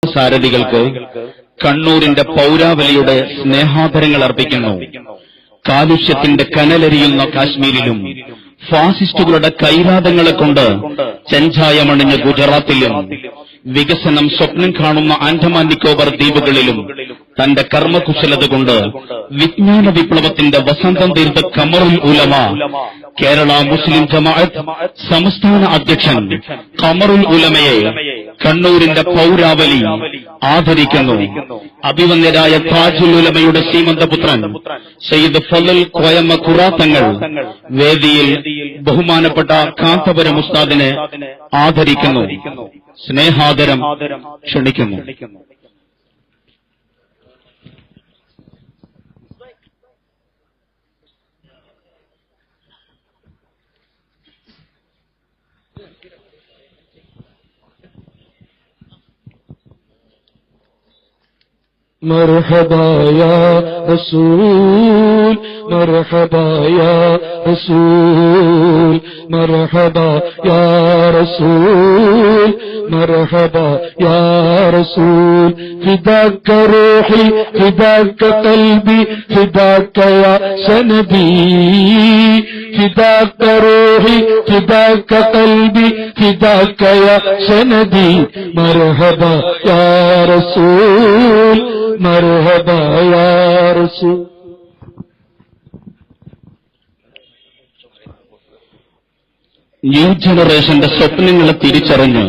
സാരഥികൾക്ക് കണ്ണൂരിന്റെ പൗരാവലിയുടെ സ്നേഹാദരങ്ങൾ അർപ്പിക്കുന്നു. കാലുഷ്യത്തിന്റെ കനലരിയുന്ന കാശ്മീരിലും ഫാസിസ്റ്റുകളുടെ കൈരാതങ്ങളെ കൊണ്ട് ചെഞ്ചായമണിഞ്ഞ ഗുജറാത്തിലും വികസനം സ്വപ്നം കാണുന്ന ആൻഡമാൻ നിക്കോബർ ദ്വീപുകളിലും തന്റെ കർമ്മകുശലത കൊണ്ട് വിജ്ഞാന വിപ്ലവത്തിന്റെ വസന്തം തീർത്ത ഖമറുൽ ഉലമ കേരള മുസ്ലിം ജമാഅത്ത് സംസ്ഥാന അധ്യക്ഷൻ ഖമറുൽ ഉലമയെ കണ്ണൂരിന്റെ പൗരാവലി ആദരിക്കുന്നു. അഭിവന്ദ്യരായ താജുൽ ഉലമയുടെ സീമന്തപുത്രൻ സയ്യിദ് ഫളൽ കോയമ്മ ഖുറാത്തങ്ങൾ വേദിയിൽ ബഹുമാനപ്പെട്ട കാന്തപുരം ഉസ്താദിനെ ആദരിക്കുന്നു. സ്നേഹാദരം ക്ഷണിക്കുന്നു. مرحبا يا رسول مرحبا يا رسول مرحبا يا رسول مرحبا يا رسول فداك روحي فداك قلبي فداك يا سندي فداك روحي فداك قلبي فداك يا سندي مرحبا يا رسول مرحبا يا رسول. ന്യൂ ജനറേഷന്റെ സ്വപ്നങ്ങളെ തിരിച്ചറിഞ്ഞ്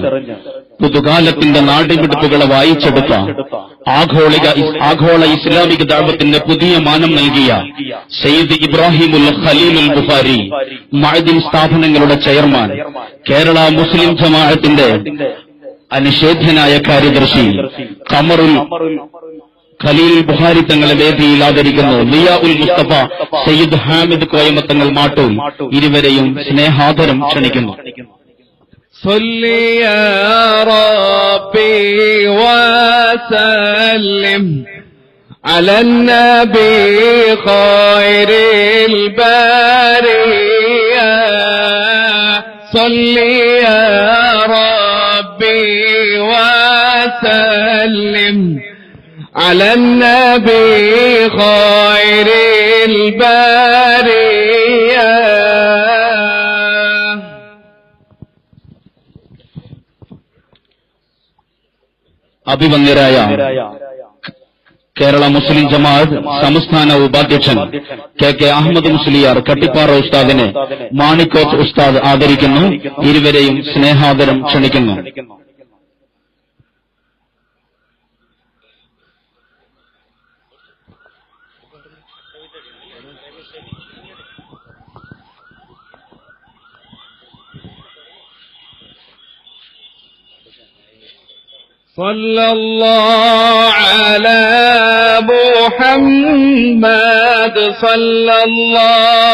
പുതുകാലത്തിന്റെ നാടിമിടിപ്പുകളെ വായിച്ചെടുത്ത ആഗോള ഇസ്ലാമിക ദഅവത്തിന്റെ പുതിയ മാനം നൽകിയ സയ്യിദ് ഇബ്രാഹിമുൽ ഖലീലുൽ ബുഖാരി മഅദിൻ സ്ഥാപനങ്ങളുടെ ചെയർമാൻ, കേരള മുസ്ലിം ജമാഅത്തിന്റെ അനിഷേധ്യനായ കാര്യദർശി ഖമറുൽ ഖലീൽ ബുഖാരി തങ്ങളെ വേദിയിൽ ആദരിക്കുന്നു. ലിയാ ഉൽ മുസ്തഫ സയ്യിദ് ഹാമിദ് കോയമ്മ തങ്ങൾ മാട്ടൂൽ ഇരുവരെയും സ്നേഹാദരം ക്ഷണിക്കുന്നു. صلي يا ربي وسلم على النبي خير البرية صلي يا ربي وسلم على النبي خير البرية. അഭിവന്ദ്യരായ കേരള മുസ്ലിം ജമാഅത്ത് സംസ്ഥാന ഉപാധ്യക്ഷൻ കെ അഹമ്മദ് മുസ്ലിയാർ കട്ടിപ്പാറ ഉസ്താദിനെ മാണിക്കോത്ത് ഉസ്താദ് ആദരിക്കുന്നു. ഇരുവരെയും സ്നേഹാദരം ക്ഷണിക്കുന്നു. صلى الله على محمد صلى الله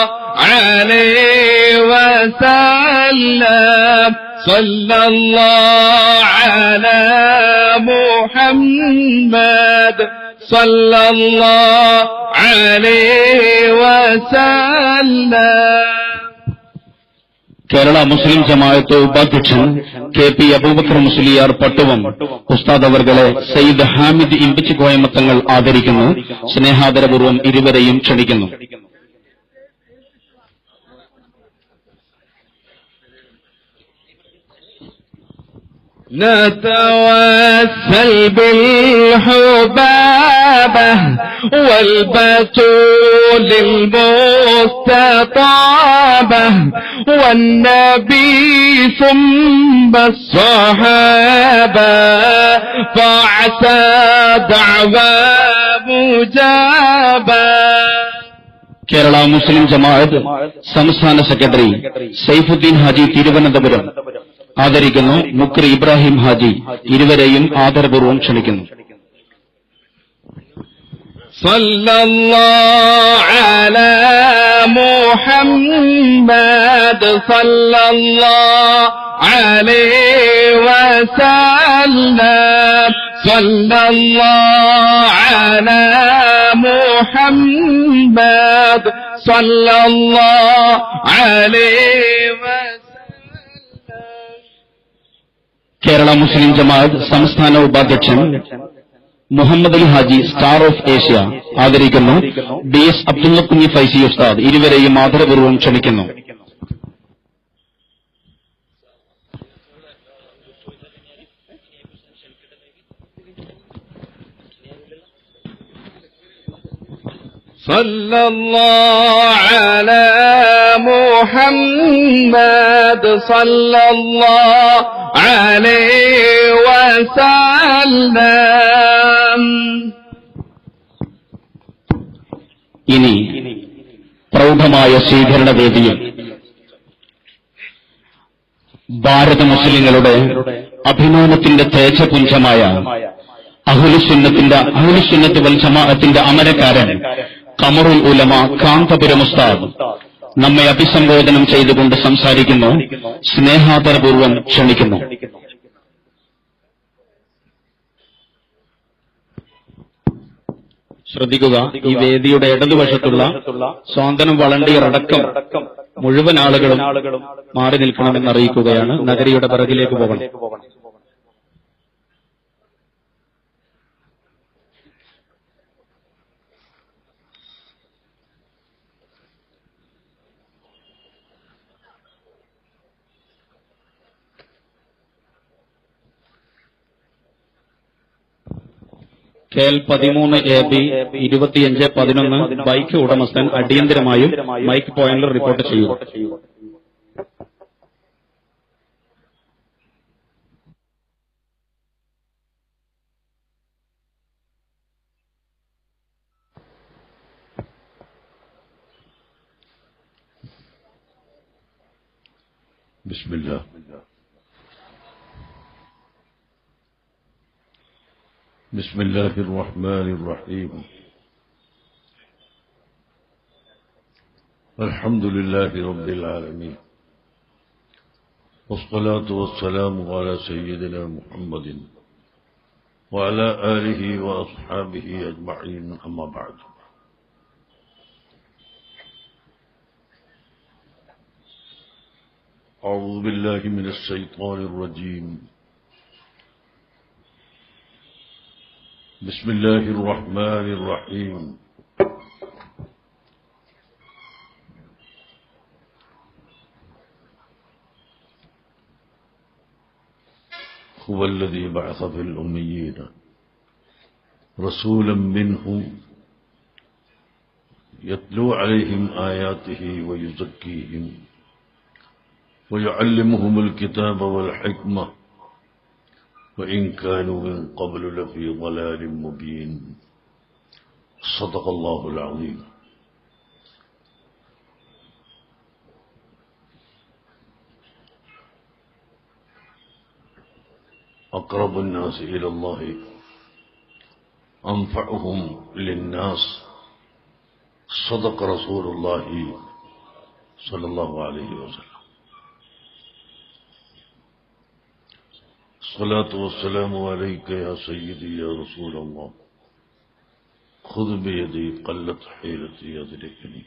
عليه وسلم صلى الله على محمد صلى الله عليه وسلم. കേരള മുസ്ലിം ജമാഅത്ത് ഉപാധ്യക്ഷൻ കെ പി അബൂബക്കർ മുസ്ലിയാർ പട്ടുവം ഉസ്താദ് അവർകളെ സയ്യിദ് ഹാമിദ് ഇമ്പിച്ച് കോയമ്മ തങ്ങൾ ആദരിക്കുന്നു. സ്നേഹാദരപൂർവ്വം ഇരുവരെയും ക്ഷണിക്കുന്നു. نتوسل بالحبابة والبتول المستطابة والنبي ثم الصحابة فعسى دعوى مجابة. കേരള മുസ്ലിം ജമാഅത്ത് സംസ്ഥാന സെക്രട്ടറി സൈഫുദ്ദീൻ ഹാജി തിരുവനന്തപുരം ആദരിക്കുന്നു. മുക്രി ഇബ്രാഹിം ഹാജി ഇരുവരെയും ആദരപൂർവ്വം ക്ഷണിക്കുന്നു. صلى الله على محمد صلى الله عليه وسلم صلى الله على محمد صلى الله عليه وسلم. കേരള മുസ്ലിം ജമാഅത്ത് സംസ്ഥാന ഉപാധ്യക്ഷൻ Muhammad Ali Haji star of Asia ആദരിക്കുന്നു. DS അബ്ദുള്ള കുഞ്ഞി ഫൈസി ഉസ്താദ് ഇരുവരെയും ആദരപൂർവ്വം ക്ഷണിക്കുന്നു. സല്ലല്ലാഹു അലാ മുഹമ്മദ് സല്ലല്ലാഹു അലൈഹി വസല്ലം. ഇനി പ്രൗഢമായ സ്വീകരണ വേദിയിൽ ഭാരത മുസ്ലിങ്ങളുടെ അഭിമാനത്തിന്റെ തേജപുഞ്ചമായ അഹ്ലുസുന്നത്ത് വൽ ജമാഅത്തിന്റെ അമരക്കാരൻ ഖമറുൽ ഉലമ കാന്തപുരം ഉസ്താദ് നമ്മെ അഭിസംബോധനം ചെയ്തുകൊണ്ട് സംസാരിക്കുന്നു. സ്നേഹാദരപൂർവ്വം ക്ഷണിക്കുന്നു. ശ്രദ്ധിക്കുക, ഈ വേദിയുടെ ഇടതുവശത്തുള്ള സ്വാതന്ത്ര്യം വളണ്ടിയർ അടക്കം മുഴുവൻ ആളുകളും മാറി നിൽക്കണമെന്ന് അറിയിക്കുകയാണ്. നഗരിയുടെ പിറകിലേക്ക് പോകണം. KL 13 AB 2511 ബൈക്ക് ഉടമസ്ഥൻ അടിയന്തരമായും മൈക്ക് പോയിന്റിൽ റിപ്പോർട്ട് ചെയ്യുക. ബിസ്മില്ലാഹ്. بسم الله الرحمن الرحيم. الحمد لله رب العالمين، والصلاة والسلام على سيدنا محمد وعلى آله وأصحابه أجمعين، أما بعد. أعوذ بالله من الشيطان الرجيم. بسم الله الرحمن الرحيم. هو الذي بعث في الأميين رسولا منهم يتلو عليهم آياته ويزكيهم ويعلمهم الكتاب والحكمة وإن كانوا من قبل لفي ضلال مبين. صدق الله العظيم. أقرب الناس إلى الله أنفعهم للناس. صدق رسول الله صلى الله عليه وسلم. الصلاة والسلام عليك يا سيدي يا رسول الله، خذ بيدي قلت حيلتي أدركني.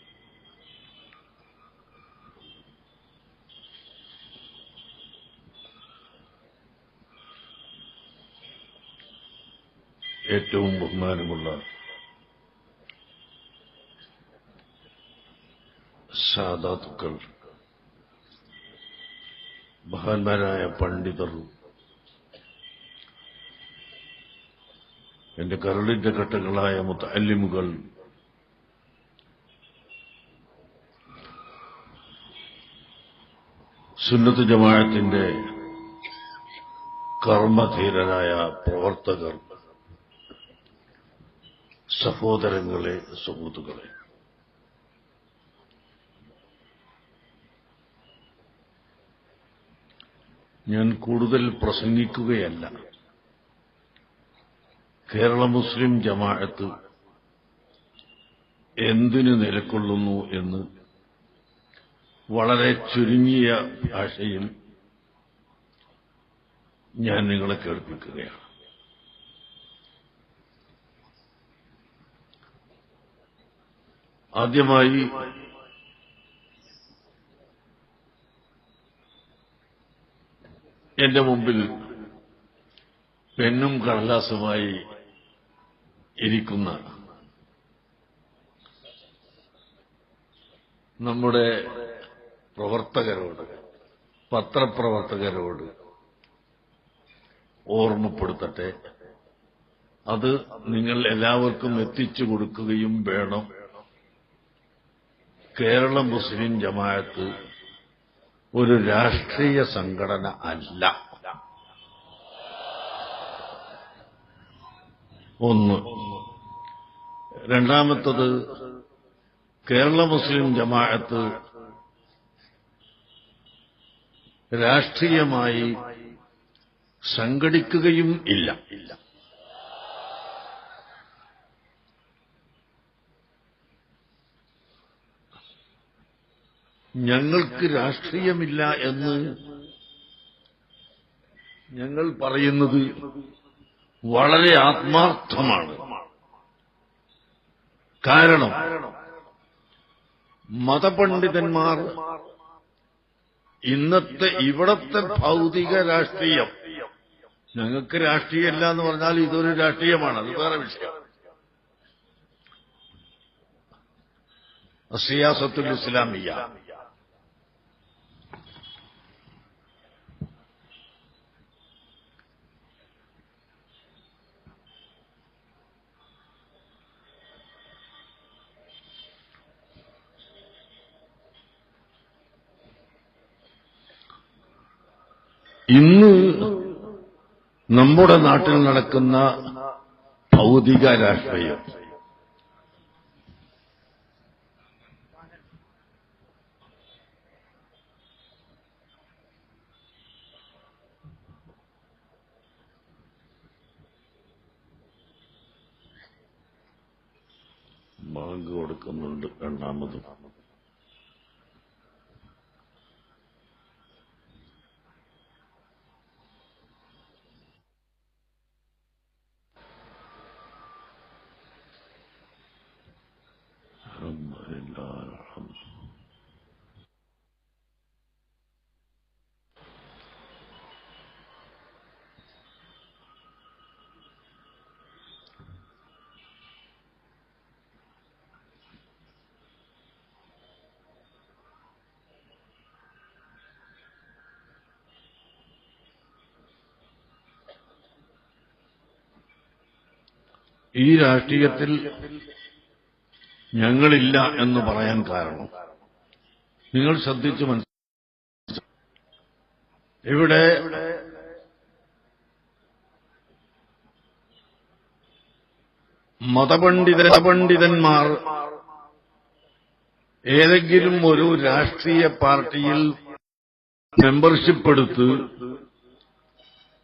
ഏറ്റവും ബഹുമാനമുള്ള സാദാത്തുക്കൾ, മഹാന്മാരായ പണ്ഡിതർ, എന്റെ കരളിന്റെ ഘട്ടങ്ങളായ മുതഅല്ലിമുകൾ, സുന്നത്ത് ജമാഅത്തിന്റെ കർമ്മധീരരായ പ്രവർത്തകർ, സഹോദരങ്ങളെ, സുഹൃത്തുക്കളെ, ഞാൻ കൂടുതൽ പ്രസംഗിക്കുകയല്ല. കേരള മുസ്ലിം ജമാഅത്ത് എന്തിനു നിലകൊള്ളുന്നു എന്ന് വളരെ ചുരുങ്ങിയ ഭാഷയിൽ ഞാൻ നിങ്ങളെ കേൾപ്പിക്കുകയാണ്. ആദ്യമായി എന്റെ മുമ്പിൽ പെന്നും കടലാസുമായി ഇരിക്കുന്ന നമ്മുടെ പ്രവർത്തകരോട്, പത്രപ്രവർത്തകരോട് ഓർമ്മപ്പെടുത്തട്ടെ, അത് നിങ്ങൾ എല്ലാവർക്കും എത്തിച്ചു കൊടുക്കുകയും വേണം. കേരള മുസ്ലിം ജമാഅത്ത് ഒരു രാഷ്ട്രീയ സംഘടന അല്ല. ഒന്ന്. രണ്ടാമത്തത്, കേരള മുസ്ലിം ജമാഅത്ത് രാഷ്ട്രീയമായി സംഘടിക്കുകയും ഇല്ല. ഞങ്ങൾക്ക് രാഷ്ട്രീയമില്ല എന്ന് ഞങ്ങൾ പറയുന്നത് വളരെ ആത്മാർത്ഥമാണ്. കാരണം മതപണ്ഡിതന്മാർ ഇന്നത്തെ ഇവിടത്തെ ഭൗതിക രാഷ്ട്രീയം, ഞങ്ങൾക്ക് രാഷ്ട്രീയമില്ല എന്ന് പറഞ്ഞാൽ ഇതൊരു രാഷ്ട്രീയമാണ്, അത് വേറെ വിഷയം. സിയാസത്തുൽ ഇസ്ലാമിയ, ഇന്ന് നമ്മുടെ നാട്ടിൽ നടക്കുന്ന ഭൗതിക രാഷ്ട്രീയം ബാങ്ക് കൊടുക്കുന്നുണ്ട്. രണ്ടാമതും ഈ രാഷ്ട്രീയത്തിൽ ഞങ്ങളില്ല എന്ന് പറയാൻ കാരണം നിങ്ങൾ ശ്രദ്ധിച്ചു മനസ്സിലാക്കുക. ഇവിടെ മതപണ്ഡിതന്മാർ ഏതെങ്കിലും ഒരു രാഷ്ട്രീയ പാർട്ടിയിൽ മെമ്പർഷിപ്പ് എടുത്ത്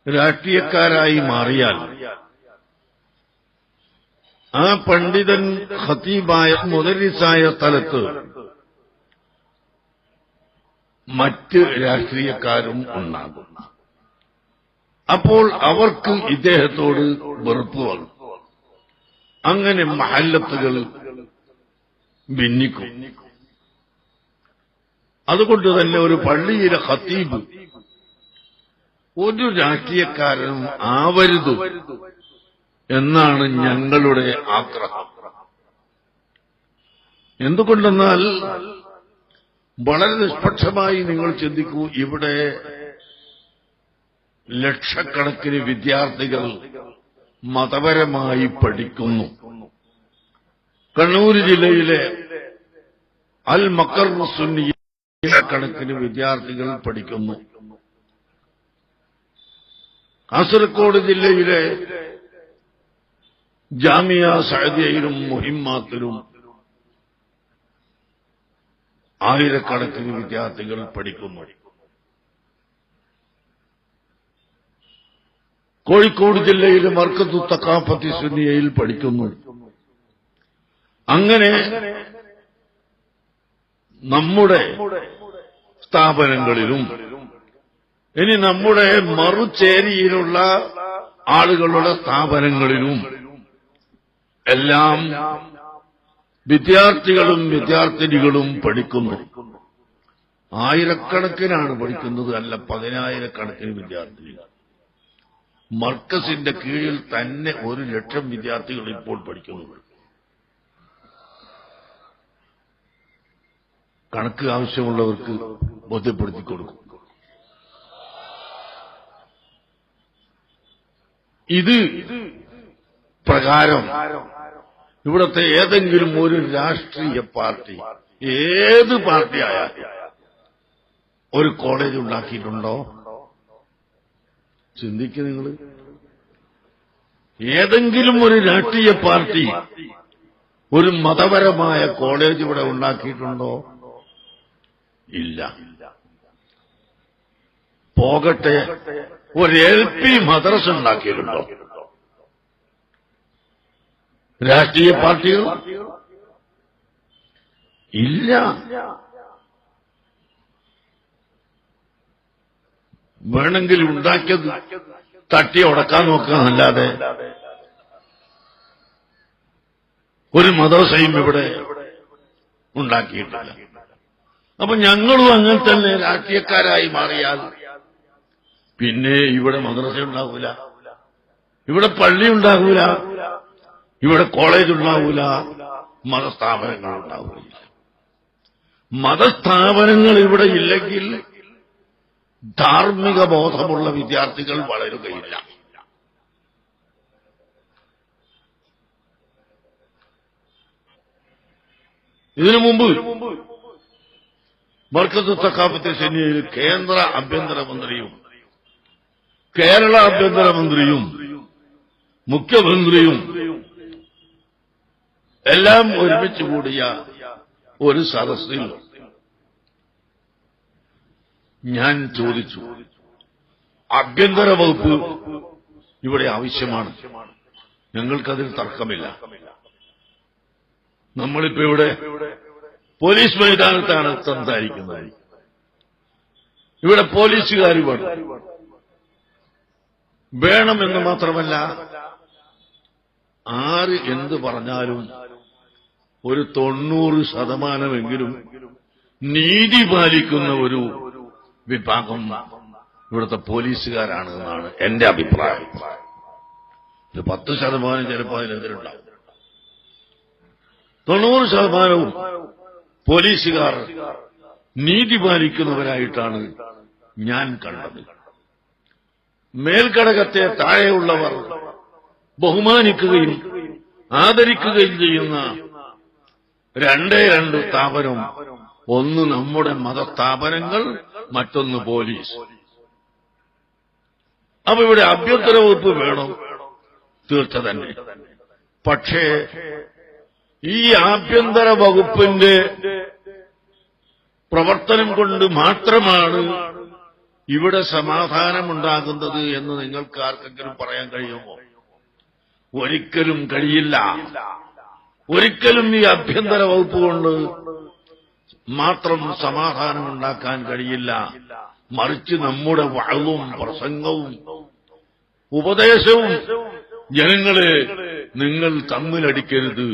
രാഷ്ട്രീയക്കാരായി മാറിയാൽ ആ പണ്ഡിതൻ ഖതീബായ മുദരിസായ സ്ഥലത്ത് മറ്റ് രാഷ്ട്രീയക്കാരും ഉണ്ടാകും. അപ്പോൾ അവർക്ക് ഇദ്ദേഹത്തോട് വെറുപ്പ് വന്നു. അങ്ങനെ മഹല്ലത്തുകൾ ഭിന്നിക്കും. അതുകൊണ്ട് തന്നെ ഒരു പള്ളിയിലെ ഖതീബ് ഒരു രാഷ്ട്രീയക്കാരനും ആവരുത് എന്നാണ് ഞങ്ങളുടെ ആഗ്രഹം. എന്തുകൊണ്ടെന്നാൽ വളരെ നിഷ്പക്ഷമായി നിങ്ങൾ ചിന്തിക്കൂ, ഇവിടെ ലക്ഷക്കണക്കിന് വിദ്യാർത്ഥികൾ മതപരമായി പഠിക്കുന്നു. കണ്ണൂർ ജില്ലയിലെ അൽ മക്കർ സുന്നി കണക്കിന് വിദ്യാർത്ഥികൾ പഠിക്കുന്നു. കാസർഗോഡ് ജില്ലയിലെ ജാമിയ സഅദിയയിലും മുഹിമ്മാത്തിലും ആയിരക്കണക്കിന് വിദ്യാർത്ഥികൾ പഠിക്കുന്നു. കോഴിക്കോട് ജില്ലയിലെ മർക്കത്തു തഖാഫത്തി സുന്നിയയിൽ പഠിക്കുന്നു. അങ്ങനെ നമ്മുടെ സ്ഥാപനങ്ങളിലും ഇനി നമ്മുടെ മറുചേരിയിലുള്ള ആളുകളുടെ സ്ഥാപനങ്ങളിലും എല്ലാം വിദ്യാർത്ഥികളും വിദ്യാർത്ഥിനികളും പഠിക്കുന്നു. ആയിരക്കണക്കിനാണ് പഠിക്കുന്നത്, അല്ല 10,000 കണക്കിന് വിദ്യാർത്ഥികൾ. മർക്കസിന്റെ കീഴിൽ തന്നെ 1,00,000 വിദ്യാർത്ഥികൾ ഇപ്പോൾ പഠിക്കുന്നുണ്ട്. കണക്ക് ആവശ്യമുള്ളവർക്ക് ബോധ്യപ്പെടുത്തി കൊടുക്കും. ഇത് പ്രകാരം ഇവിടുത്തെ ഏതെങ്കിലും ഒരു രാഷ്ട്രീയ പാർട്ടി, ഏത് പാർട്ടിയായാലും ഒരു കോളേജ് ഉണ്ടാക്കിയിട്ടുണ്ടോ? ചിന്തിക്കുക നിങ്ങൾ. ഏതെങ്കിലും ഒരു രാഷ്ട്രീയ പാർട്ടി ഒരു മതപരമായ കോളേജ് ഇവിടെ ഉണ്ടാക്കിയിട്ടുണ്ടോ? ഇല്ല. പോകട്ടെ, ഒരു LP മദ്രസ ഉണ്ടാക്കിയിട്ടുണ്ടോ? രാഷ്ട്രീയ പാർട്ടികൾ ഇല്ല. വേണമെങ്കിൽ ഉണ്ടാക്കിയത് തട്ടി ഉടക്കാൻ നോക്കാന്നല്ലാതെ ഒരു മദ്രസയും ഇവിടെ ഉണ്ടാക്കിയിട്ടില്ല. അപ്പൊ ഞങ്ങളും അങ്ങനെ തന്നെ രാഷ്ട്രീയക്കാരായി മാറിയാൽ പിന്നെ ഇവിടെ മദ്രസ ഉണ്ടാകൂല, ഇവിടെ പള്ളി ഉണ്ടാകൂല, ഇവിടെ കോളേജ് ഉണ്ടാകൂല, മതസ്ഥാപനങ്ങൾ ഉണ്ടാവുകയില്ല. മതസ്ഥാപനങ്ങൾ ഇവിടെ ഇല്ലെങ്കിൽ ധാർമ്മിക ബോധമുള്ള വിദ്യാർത്ഥികൾ വളരുകയില്ല. ഇതിനു മുമ്പ് മർക്കസ് സഖാഫത്തെ സെന്നിയിൽ കേന്ദ്ര ആഭ്യന്തരമന്ത്രിയും കേരള ആഭ്യന്തരമന്ത്രിയും മുഖ്യമന്ത്രിയും എല്ലാം ഒരുമിച്ച് കൂടിയ ഒരു സദസ്സിൽ ഞാൻ ചോദിച്ചു, ആഭ്യന്തര വകുപ്പ് ഇവിടെ ആവശ്യമാണ്, ഞങ്ങൾക്കതിൽ തർക്കമില്ല. നമ്മളിപ്പോ ഇവിടെ പോലീസ് മൈതാനത്താണ് സംസാരിക്കുന്നത്. ഇവിടെ പോലീസുകാർ വേണമെന്ന് മാത്രമല്ല, ആര് എന്ത് പറഞ്ഞാലും ഒരു 90% നീതി പാലിക്കുന്ന ഒരു വിഭാഗം ഇവിടുത്തെ പോലീസുകാരാണ് എന്നാണ് എന്റെ അഭിപ്രായം. 10% ചിലപ്പോൾ അതിനെതിരുണ്ടാവും. 90% പോലീസുകാർ നീതി പാലിക്കുന്നവരായിട്ടാണ് ഞാൻ കണ്ടത്. മേൽഘടകത്തെ താഴെയുള്ളവർ ബഹുമാനിക്കുകയും ആദരിക്കുകയും ചെയ്യുന്ന 2 സ്ഥാപനം, ഒന്ന് നമ്മുടെ മതസ്ഥാപനങ്ങൾ, മറ്റൊന്ന് പോലീസ്. അപ്പൊ ഇവിടെ ആഭ്യന്തര വകുപ്പ് വേണം, തീർച്ച തന്നെ. പക്ഷേ ഈ ആഭ്യന്തര വകുപ്പിന്റെ പ്രവർത്തനം കൊണ്ട് മാത്രമാണ് ഇവിടെ സമാധാനമുണ്ടാകുന്നത് എന്ന് നിങ്ങൾക്ക് ആർക്കെങ്കിലും പറയാൻ കഴിയുമോ? ഒരിക്കലും കഴിയില്ല. ഒരിക്കലും ഈ ആഭ്യന്തര വകുപ്പ് കൊണ്ട് മാത്രം സമാധാനമുണ്ടാക്കാൻ കഴിയില്ല. മറിച്ച് നമ്മുടെ വഅളും പ്രസംഗവും ഉപദേശവും ജനങ്ങളെ നിങ്ങൾ തമ്മിലടിക്കരുത്,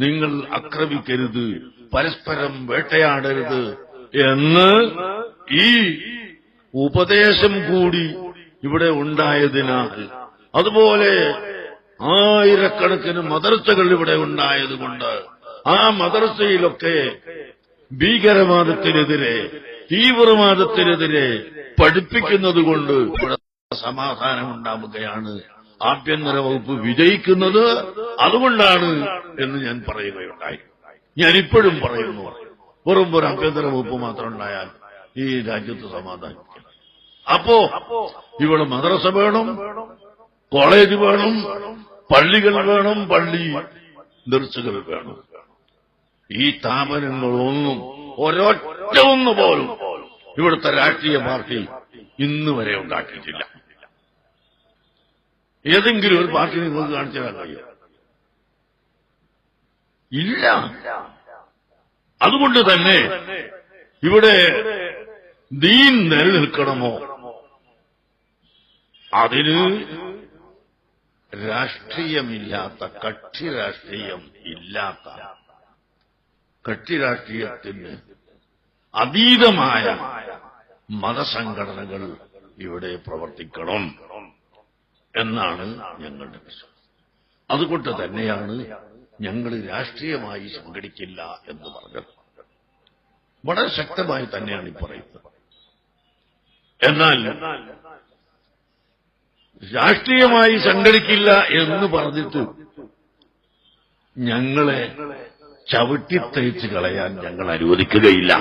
നിങ്ങൾ ആക്രമിക്കരുത്, പരസ്പരം വേട്ടയാടരുത് എന്ന് ഈ ഉപദേശം കൂടി ഇവിടെ ഉണ്ടായതിനാൽ, അതുപോലെ ആയിരക്കണക്കിന് മദ്രസകൾ ഇവിടെ ഉണ്ടായതുകൊണ്ട് ആ മദ്രസയിലൊക്കെ ഭീകരവാദത്തിനെതിരെ, തീവ്രവാദത്തിനെതിരെ പഠിപ്പിക്കുന്നതുകൊണ്ട് ഇവിടെ സമാധാനമുണ്ടാവുകയാണ്, ആഭ്യന്തര വകുപ്പ് വിജയിക്കുന്നത് അതുകൊണ്ടാണ് എന്ന് ഞാൻ പറയുകയുണ്ടായി. ഞാനിപ്പോഴും പറയുന്നു, വെറും ഒരു ആഭ്യന്തര വകുപ്പ് മാത്രം ഉണ്ടായാൽ ഈ രാജ്യത്ത് സമാധാനിക്കും. അപ്പോ ഇവിടെ മദ്രസ വേണം, കോളേജ് വേണം, പള്ളികൾ വേണം, പള്ളി ദർസുകൾ വേണം. ഈ സ്ഥാപനങ്ങളൊന്നും ഒരൊറ്റ ഒന്ന് പോലും ഇവിടുത്തെ രാഷ്ട്രീയ പാർട്ടി ഇന്ന് വരെ ഉണ്ടാക്കിയിട്ടില്ല. ഏതെങ്കിലും ഒരു പാർട്ടി നിങ്ങൾക്ക് കാണിച്ചു തരാൻ കഴിയും? ഇല്ല. അതുകൊണ്ട് തന്നെ ഇവിടെ ദീൻ നിലനിൽക്കണമോ, അതിന് രാഷ്ട്രീയമില്ലാത്ത, കക്ഷി രാഷ്ട്രീയം ഇല്ലാത്ത, കക്ഷി രാഷ്ട്രീയത്തിന് അതീതമായ മതസംഘടനകൾ ഇവിടെ പ്രവർത്തിക്കണം. എന്നാണ് ഞങ്ങളുടെ വിശ്വാസം. അതുകൊണ്ട് തന്നെയാണ് ഞങ്ങൾ രാഷ്ട്രീയമായി സംഘടിക്കില്ല എന്ന് പറഞ്ഞത്. വളരെ ശക്തമായി തന്നെയാണ് ഈ പറയുന്നത്. എന്നാൽ രാഷ്ട്രീയമായി സംഘടിക്കില്ല എന്ന് പറഞ്ഞിട്ട് ഞങ്ങളെ ചവിട്ടിത്തേച്ച് കളയാൻ ഞങ്ങൾ അനുവദിക്കുകയില്ല.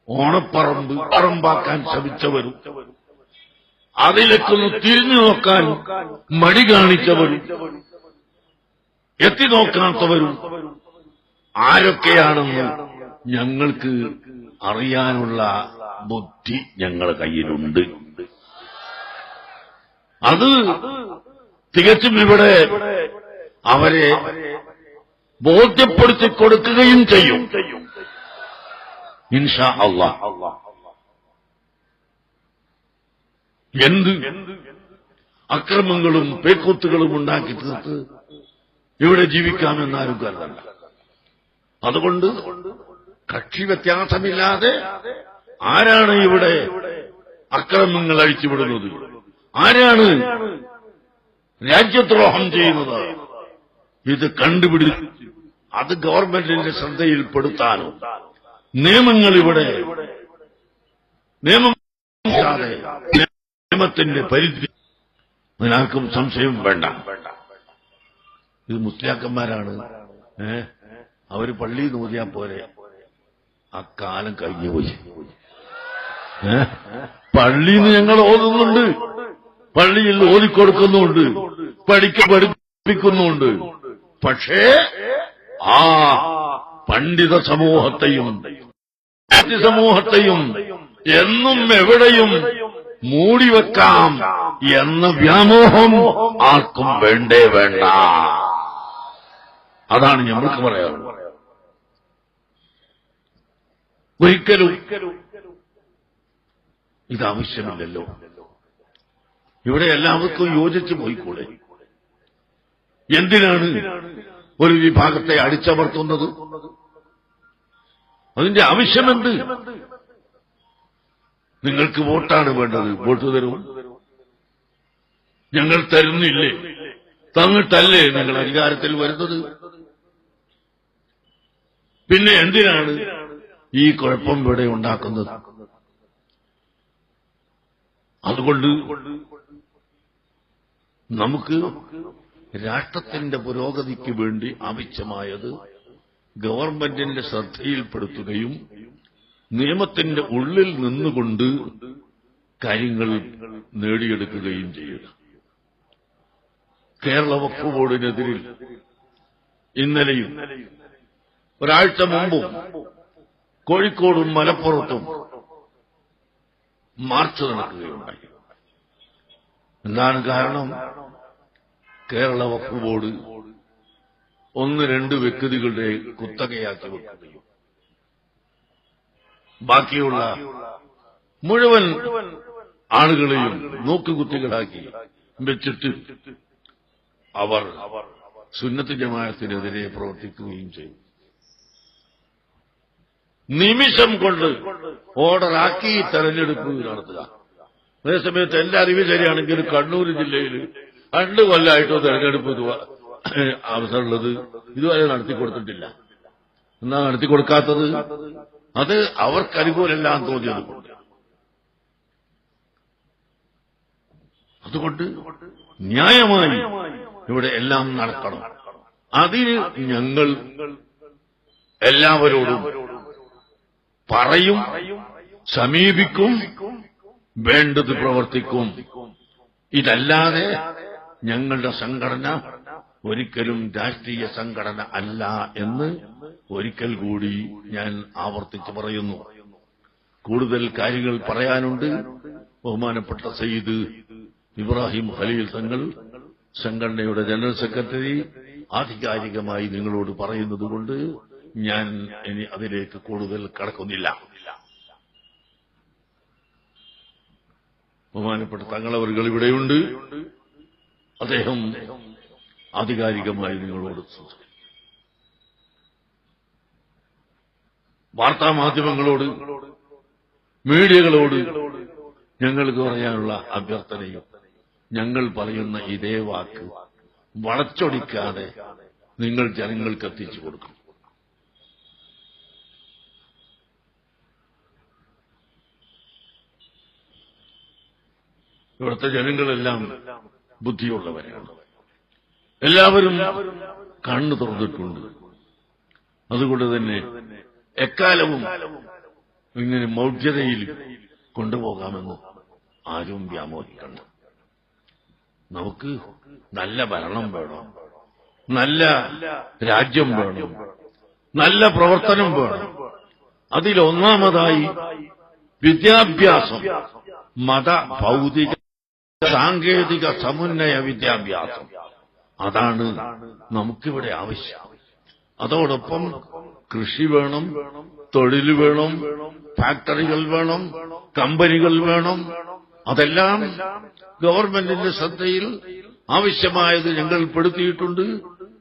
ഓണപ്പറമ്പ് പറമ്പാക്കാൻ ശ്രമിച്ചവരും അതിലേക്കൊന്ന് തിരിഞ്ഞു നോക്കാൻ മടി കാണിച്ചവരും എത്തി നോക്കാത്തവരും ആരൊക്കെയാണെന്ന് ഞങ്ങൾക്ക് അറിയാനുള്ള ബുദ്ധി ഞങ്ങളുടെ കയ്യിലുണ്ട്. അത് തികച്ചും ഇവിടെ അവരെ ബോധ്യപ്പെടുത്തി കൊടുക്കുകയും ചെയ്യും ഇൻഷാ അല്ലാഹ്. എന്ത് അക്രമങ്ങളും പേക്കൂത്തുകളും ഉണ്ടാക്കി തീർത്ത് ഇവിടെ ജീവിക്കാമെന്നാരും കരുതണ്ട. അതുകൊണ്ട് കക്ഷി വ്യത്യാസമില്ലാതെ ആരാണ് ഇവിടെ അക്രമങ്ങൾ അഴിച്ചുവിടുന്നത്, ആരാണ് രാജ്യദ്രോഹം ചെയ്യുന്നത്, ഇത് കണ്ടുപിടിച്ച് അത് ഗവൺമെന്റിന്റെ ശ്രദ്ധയിൽപ്പെടുത്താനും നിയമങ്ങൾ ഇവിടെ നിയമത്തിന്റെ പരിധി അതിനാർക്കും സംശയം വേണ്ട. ഇത് മുസ്ലിയാക്കന്മാരാണ്, അവര് പള്ളിയിൽ നിന്ന് ഓതിയാ പോരെ, അക്കാലം കഴിഞ്ഞുപോയി. പള്ളിയിൽ നിന്ന് ഞങ്ങൾ ഓതുന്നുണ്ട്, പള്ളിയിൽ ഓതിക്കൊടുക്കുന്നുണ്ട്, പഠിപ്പിക്കുന്നുണ്ട്. പക്ഷേ ആ പണ്ഡിത സമൂഹത്തെയും സമൂഹത്തെയും എന്നും എവിടെയും മൂടിവെക്കാം എന്ന വ്യാമോഹം ആർക്കും വേണ്ടേ വേണ്ട. അതാണ് ഞമ്മൾക്ക് പറയാറുള്ളത്. ഒരിക്കലും ഇതാവശ്യമില്ലല്ലോ. ഇവിടെ എല്ലാവർക്കും യോജിച്ചു പോയിക്കൂടെ? എന്തിനാണ് ഒരു വിഭാഗത്തെ അടിച്ചമർത്തുന്നത്? അതിന്റെ ആവശ്യമെന്ത്? നിങ്ങൾക്ക് വോട്ടാണ് വേണ്ടത്, വോട്ട് തരൂ. ഞങ്ങൾ തരുന്നില്ലേ? തന്നിട്ടല്ലേ നിങ്ങൾ അധികാരത്തിൽ വരുന്നത്? പിന്നെ എന്തിനാണ് ഈ കുഴപ്പം ഇവിടെ ഉണ്ടാക്കുന്നത്? അതുകൊണ്ട് നമുക്ക് രാഷ്ട്രത്തിന്റെ പുരോഗതിക്ക് വേണ്ടി ആവശ്യമായത് ഗവൺമെന്റിന്റെ ശ്രദ്ധയിൽപ്പെടുത്തുകയും നിയമത്തിന്റെ ഉള്ളിൽ നിന്നുകൊണ്ട് കാര്യങ്ങൾ നേടിയെടുക്കുകയും ചെയ്യുക. കേരള വഖഫ് ബോർഡിനെതിരിൽ ഇന്നലെയും ഒരാഴ്ച മുമ്പും കോഴിക്കോടും മലപ്പുറത്തും മാർച്ച് നടക്കുകയുണ്ടായി. എന്താണ് കാരണം? കേരള വഖഫ് ബോർഡ് 1-2 വ്യക്തികളുടെ കുത്തകയാക്കി വെക്കുകയും ബാക്കിയുള്ള മുഴുവൻ ആളുകളെയും നോക്കുകുത്തികളാക്കി വെച്ചിട്ട് അവർ സുന്നത്ത് ജമാഅത്തിനെതിരെ പ്രവർത്തിക്കുകയും ചെയ്തു. നിമിഷം കൊണ്ട് ഓർഡറാക്കി തെരഞ്ഞെടുപ്പ് നടത്തുക. അതേസമയത്ത് എന്റെ അറിവ് ശരിയാണെങ്കിൽ കണ്ണൂർ ജില്ലയിൽ 2 കൊല്ലമായിട്ടോ തെരഞ്ഞെടുപ്പ് അവസരമുള്ളത് ഇതുവരെ നടത്തിക്കൊടുത്തിട്ടില്ല. എന്നാ നടത്തിക്കൊടുക്കാത്തത്? അത് അവർക്ക് അനുകൂലമെല്ലാം തോന്നിയതുകൊണ്ട്. അതുകൊണ്ട് ന്യായമായി ഇവിടെ എല്ലാം നടക്കണം. അതിന് ഞങ്ങൾ എല്ലാവരോടും പറയും, സമീപിക്കും, വേണ്ടത് പ്രവർത്തിക്കും. ഇതല്ലാതെ ഞങ്ങളുടെ സംഘടന ഒരിക്കലും രാഷ്ട്രീയ സംഘടന അല്ല എന്ന് ഒരിക്കൽ കൂടി ഞാൻ ആവർത്തിച്ച് പറയുന്നു. കൂടുതൽ കാര്യങ്ങൾ പറയാനുണ്ട്. ബഹുമാനപ്പെട്ട സയ്യിദ് ഇബ്രാഹിം ഖലീൽ തങ്ങൾ സംഘടനയുടെ ജനറൽ സെക്രട്ടറി ആധികാരികമായി നിങ്ങളോട് പറയുന്നതുകൊണ്ട് ഞാൻ ഇനി അതിലേക്ക് കൂടുതൽ കടക്കുന്നില്ല. ബഹുമാനപ്പെട്ട തങ്ങളവറുകൾ ഇവിടെയുണ്ട്. അദ്ദേഹം ആധികാരികമായി നിങ്ങളോട് വാർത്താമാധ്യമങ്ങളോട് മീഡിയകളോട് ഞങ്ങൾക്ക് പറയാനുള്ള അഭ്യർത്ഥനയും ഞങ്ങൾ പറയുന്ന ഇതേ വാക്ക് വളച്ചൊടിക്കാതെ നിങ്ങൾ ജനങ്ങൾക്ക് എത്തിച്ചു കൊടുക്കും. ഇവിടുത്തെ ജനങ്ങളെല്ലാം ബുദ്ധിയുള്ളവരാണ്. എല്ലാവരും കണ്ണു തുറന്നിട്ടുണ്ട്. അതുകൊണ്ട് തന്നെ എക്കാലവും ഇങ്ങനെ മൗഢ്യതയിൽ കൊണ്ടുപോകാമെന്ന് ആരും വ്യാമോഹിക്കണ്ട. നമുക്ക് നല്ല ഭരണം വേണം, നല്ല രാജ്യം വേണം, നല്ല പ്രവർത്തനം വേണം. അതിലൊന്നാമതായി വിദ്യാഭ്യാസം, മത ഭൗതിക സാങ്കേതിക സമുന്നയ വിദ്യാഭ്യാസം, അതാണ് നമുക്കിവിടെ ആവശ്യം. അതോടൊപ്പം കൃഷി വേണം, തൊഴിൽ വേണം, ഫാക്ടറികൾ വേണം, കമ്പനികൾ വേണം. അതെല്ലാം ഗവൺമെന്റിന്റെ ശ്രദ്ധയിൽ ആവശ്യമായത് ഞങ്ങൾ പെടുത്തിയിട്ടുണ്ട്,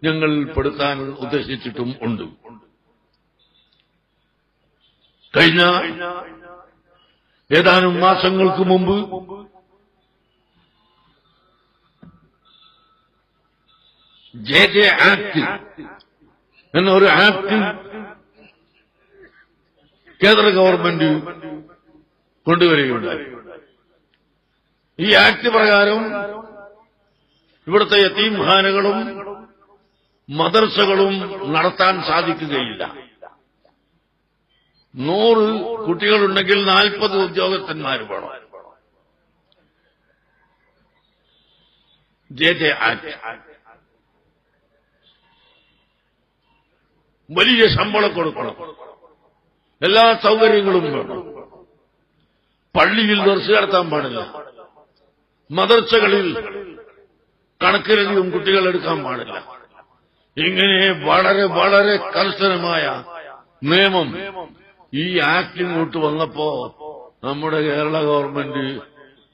ഞങ്ങൾ പെടുത്താൻ ഉദ്ദേശിച്ചിട്ടും ഉണ്ട്. കഴിഞ്ഞ ഏതാനും മാസങ്ങൾക്ക് മുമ്പ് JJ ആക്ട് എന്നൊരു ആക്ട് കേന്ദ്ര ഗവൺമെന്റ് കൊണ്ടുവരികയുണ്ടായി. ഈ ആക്ട് പ്രകാരം ഇവിടുത്തെ യതീംഖാനകളും മദർസകളും നടത്താൻ സാധിക്കുകയില്ല. 100 കുട്ടികളുണ്ടെങ്കിൽ 40 ഉദ്യോഗസ്ഥന്മാർ വേണം. JJ ആക്ട് വലിയ ശമ്പളം കൊടുക്കണം, എല്ലാ സൗകര്യങ്ങളും വേണം. പള്ളിയിൽ ദർസ് നടത്താൻ പാടില്ല, മദർസകളിൽ കണക്കിലധികം കുട്ടികൾ എടുക്കാൻ പാടില്ല. ഇങ്ങനെ വളരെ വളരെ കർശനമായ നിയമം ഈ ആക്ട് ഇങ്ങോട്ട് വന്നപ്പോ നമ്മുടെ കേരള ഗവൺമെന്റ്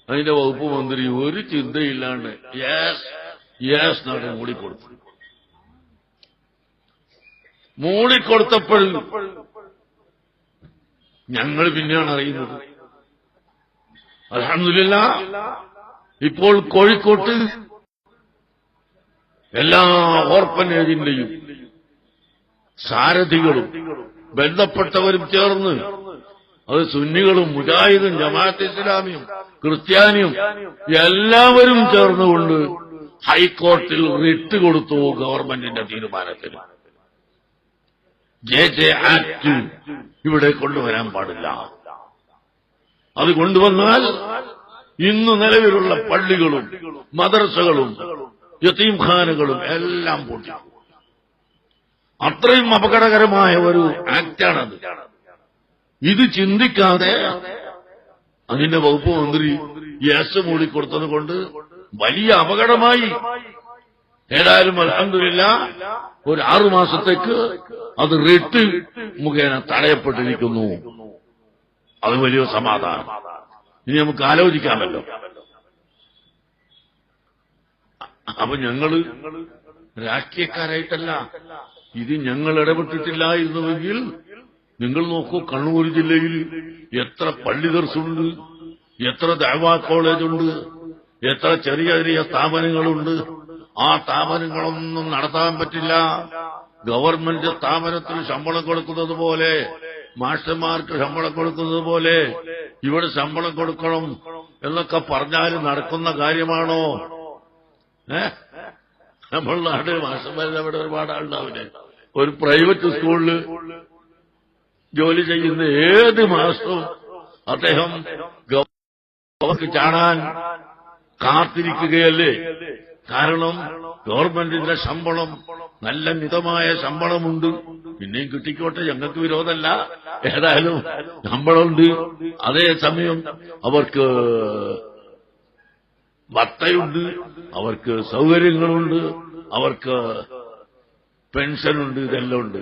അതിന്റെ വകുപ്പ് മന്ത്രി ഒരു ചിന്തയില്ലാണ്ട് യെസ് നാട് മൂടിക്കൊടുത്തു. മൂടിക്കൊടുത്തപ്പോൾ ഞങ്ങൾ പിന്നെയാണ് അറിയുന്നത്. അൽഹംദുലില്ലാഹ് ഇപ്പോൾ കോഴിക്കോട്ട് എല്ലാ ഓർഫനേജിന്റെയും സാരഥികളും ബന്ധപ്പെട്ടവരും ചേർന്ന്, അത് സുന്നികളും മുജാഹിദും ജമാഅത്ത് ഇസ്ലാമിയും ക്രിസ്ത്യാനിയും എല്ലാവരും ചേർന്നുകൊണ്ട് ഹൈക്കോടതിയിൽ റിട്ട് കൊടുത്തു ഗവൺമെന്റിന്റെ തീരുമാനത്തിന്. JJ ആക്ട് ഇവിടെ കൊണ്ടുവരാൻ പാടില്ല. അത് കൊണ്ടുവന്നാൽ ഇന്ന് നിലവിലുള്ള പള്ളികളും മദർസകളും യതീംഖാനകളും എല്ലാം പൂട്ടി. അത്രയും അപകടകരമായ ഒരു ആക്ടാണത്. ഇത് ചിന്തിക്കാതെ അതിന്റെ വകുപ്പ് മന്ത്രി യെസ് മൂടിക്കൊടുത്തത് കൊണ്ട് വലിയ അപകടമായി. ഏതായാലും അൽഹംദുലില്ലാഹ് ഒരു 6 മാസത്തേക്ക് അത് റിട്ട് മുഖേന തടയപ്പെട്ടിരിക്കുന്നു. അത് വലിയ സമാധാനം. ഇനി നമുക്ക് ആലോചിക്കാമല്ലോ. അപ്പൊ ഞങ്ങള് രാഷ്ട്രീയക്കാരായിട്ടല്ല, ഇത് ഞങ്ങൾ ഇടപെട്ടിട്ടില്ലായിരുന്നുവെങ്കിൽ നിങ്ങൾ നോക്കൂ, കണ്ണൂർ ജില്ലയിൽ എത്ര പള്ളി ദർസുണ്ട്, എത്ര ദഅവാ കോളേജുണ്ട്, എത്ര ചെറിയ ചെറിയ സ്ഥാപനങ്ങളുണ്ട്. ആ സ്ഥാപനങ്ങളൊന്നും നടത്താൻ പറ്റില്ല. ഗവൺമെന്റ് സ്ഥാപനത്തിന് ശമ്പളം കൊടുക്കുന്നത് പോലെ, മാസ്റ്റർമാർക്ക് ശമ്പളം കൊടുക്കുന്നത് പോലെ ഇവിടെ ശമ്പളം കൊടുക്കണം എന്നൊക്കെ പറഞ്ഞാൽ നടക്കുന്ന കാര്യമാണോ? നമ്മൾ നാട് മാസ്റ്റർമാരുടെ അവിടെ ഒരുപാട് ആളുണ്ടാവില്ലേ? ഒരു പ്രൈവറ്റ് സ്കൂളിൽ ജോലി ചെയ്യുന്ന ഏത് മാസ്റ്ററും അദ്ദേഹം ഗവൺമെന്റ് ചാടാൻ കാത്തിരിക്കുകയല്ലേ? കാരണം ഗവൺമെന്റിന്റെ ശമ്പളം നല്ല മിതമായ ശമ്പളമുണ്ട്. പിന്നെയും കിട്ടിക്കോട്ടെ, ഞങ്ങൾക്ക് വിരോധമല്ല. ഏതായാലും ശമ്പളമുണ്ട്. അതേസമയം അവർക്ക് ഭത്തയുണ്ട്, അവർക്ക് സൗകര്യങ്ങളുണ്ട്, അവർക്ക് പെൻഷനുണ്ട്, ഇതെല്ലാം ഉണ്ട്.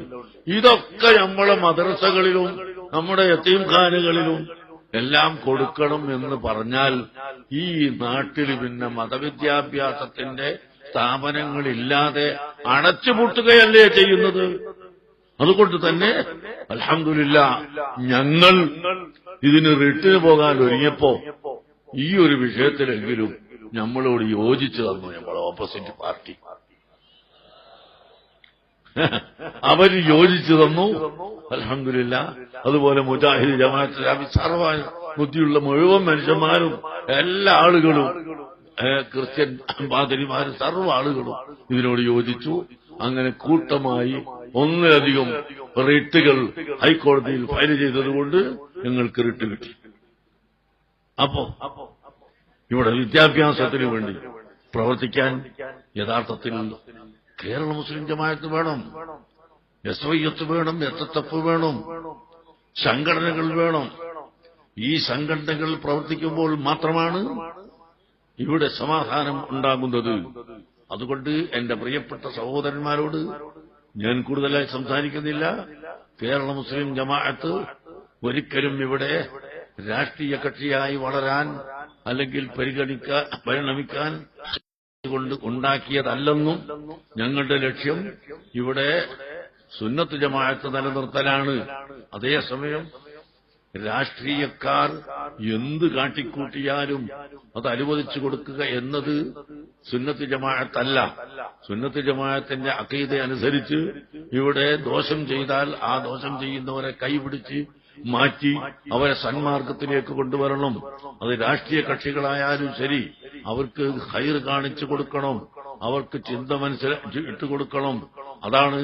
ഇതൊക്കെ നമ്മളെ മദ്രസകളിലും നമ്മുടെ യതീംഖാനകളിലും എല്ലാം കൊടുക്കണം എന്ന് പറഞ്ഞാൽ ഈ നാട്ടിൽ പിന്നെ മതവിദ്യാഭ്യാസത്തിന്റെ സ്ഥാപനങ്ങളില്ലാതെ അടച്ചുപൂട്ടുകയല്ലേ ചെയ്യുന്നത്? അതുകൊണ്ട് തന്നെ അൽഹംദുലില്ലാഹ് ഞങ്ങൾ ഇതിന് റിട്ടിന് പോകാൻ ഒരുങ്ങിയപ്പോ ഈ ഒരു വിഷയത്തിലെങ്കിലും നമ്മളോട് യോജിച്ചു തന്നു നമ്മളെ ഓപ്പോസിറ്റ് പാർട്ടി. അവര് യോജിച്ചു തന്നു, അൽഹംദുലില്ലാഹ്. അതുപോലെ മുജാഹിദ് ജമാഅത്ത് ഇസ്ലാമി സർവ ബുദ്ധിയുള്ള മുഴുവൻ മനുഷ്യന്മാരും എല്ലാ ആളുകളും ക്രിസ്ത്യൻ പാതിരിമാരും സർവ്വ ആളുകളും ഇതിനോട് യോജിച്ചു. അങ്ങനെ കൂട്ടമായി ഒന്നിലധികം റിട്ടുകൾ ഹൈക്കോടതിയിൽ ഫയൽ ചെയ്തതുകൊണ്ട് ഞങ്ങൾക്ക് റിട്ട് കിട്ടി. അപ്പോ ഇവിടെ വിദ്യാഭ്യാസത്തിന് വേണ്ടി പ്രവർത്തിക്കാൻ യഥാർത്ഥത്തിൽ കേരള മുസ്ലിം ജമാഅത്ത് വേണം, SYS വേണം, SSF വേണം, സംഘടനകൾ വേണം. ഈ സംഘടനകൾ പ്രവർത്തിക്കുമ്പോൾ മാത്രമാണ് ഇവിടെ സമാധാനം ഉണ്ടാകുന്നത്. അതുകൊണ്ട് എന്റെ പ്രിയപ്പെട്ട സഹോദരന്മാരോട് ഞാൻ കൂടുതലായി സംസാരിക്കുന്നില്ല. കേരള മുസ്ലിം ജമാഅത്ത് ഒരിക്കലും ഇവിടെ രാഷ്ട്രീയ കക്ഷിയായി വളരാൻ അല്ലെങ്കിൽ പരിണമിക്കാൻ കൊണ്ട് ഉണ്ടാക്കിയതല്ലെന്നും ഞങ്ങളുടെ ലക്ഷ്യം ഇവിടെ സുന്നത്ത് ജമാഅത്ത് നിലനിർത്തലാണ്. അതേസമയം രാഷ്ട്രീയക്കാർ എന്ത് കാട്ടിക്കൂട്ടിയാലും അത് അനുവദിച്ചു കൊടുക്കുക എന്നത് സുന്നത്ത് ജമാഅത്തല്ല. സുന്നത്ത് ജമാഅത്തിന്റെ അഖീദ അനുസരിച്ച് ഇവിടെ ദോഷം ചെയ്താൽ ആ ദോഷം ചെയ്യുന്നവരെ കൈപിടിച്ച് മാറ്റി അവരെ സന്മാർഗത്തിലേക്ക് കൊണ്ടുവരണം. അത് രാഷ്ട്രീയ കക്ഷികളായാലും ശരി, അവർക്ക് ഖൈർ കാണിച്ചു കൊടുക്കണം, അവർക്ക് ചിന്ത മനസ്സിലിട്ട് കൊടുക്കണം. അതാണ്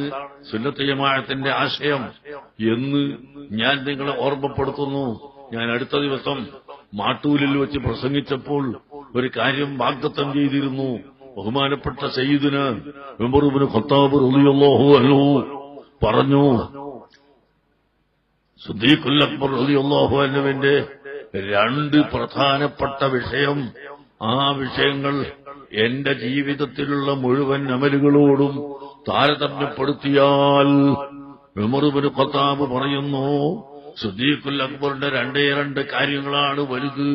സുന്നത്ത് ജമാഅത്തിന്റെ ആശയം എന്ന് ഞാൻ നിങ്ങളെ ഓർമ്മപ്പെടുത്തുന്നു. ഞാൻ അടുത്ത ദിവസം മാട്ടൂലിൽ വെച്ച് പ്രസംഗിച്ചപ്പോൾ ഒരു കാര്യം വാഗ്ദത്തം ചെയ്തിരുന്നു. ബഹുമാനപ്പെട്ട സയ്യിദുനാ ഉമർ ഇബ്നു ഖത്താബ് റളിയല്ലാഹു അൻഹു പറഞ്ഞു, സിദ്ദീഖുൽ അക്ബർ റളിയല്ലാഹു അൻഹുവിന്റെ രണ്ട് പ്രധാനപ്പെട്ട വിഷയം, ആ വിഷയങ്ങൾ എന്റെ ജീവിതത്തിലുള്ള മുഴുവൻ അമലുകളോടും താരതമ്യപ്പെടുത്തിയാൽ ഉമർ ഇബ്നു ഖത്താബ് പറയുന്നു, സിദ്ദീഖുൽ അക്ബറിന്റെ രണ്ട് കാര്യങ്ങളാണ് വലുത്.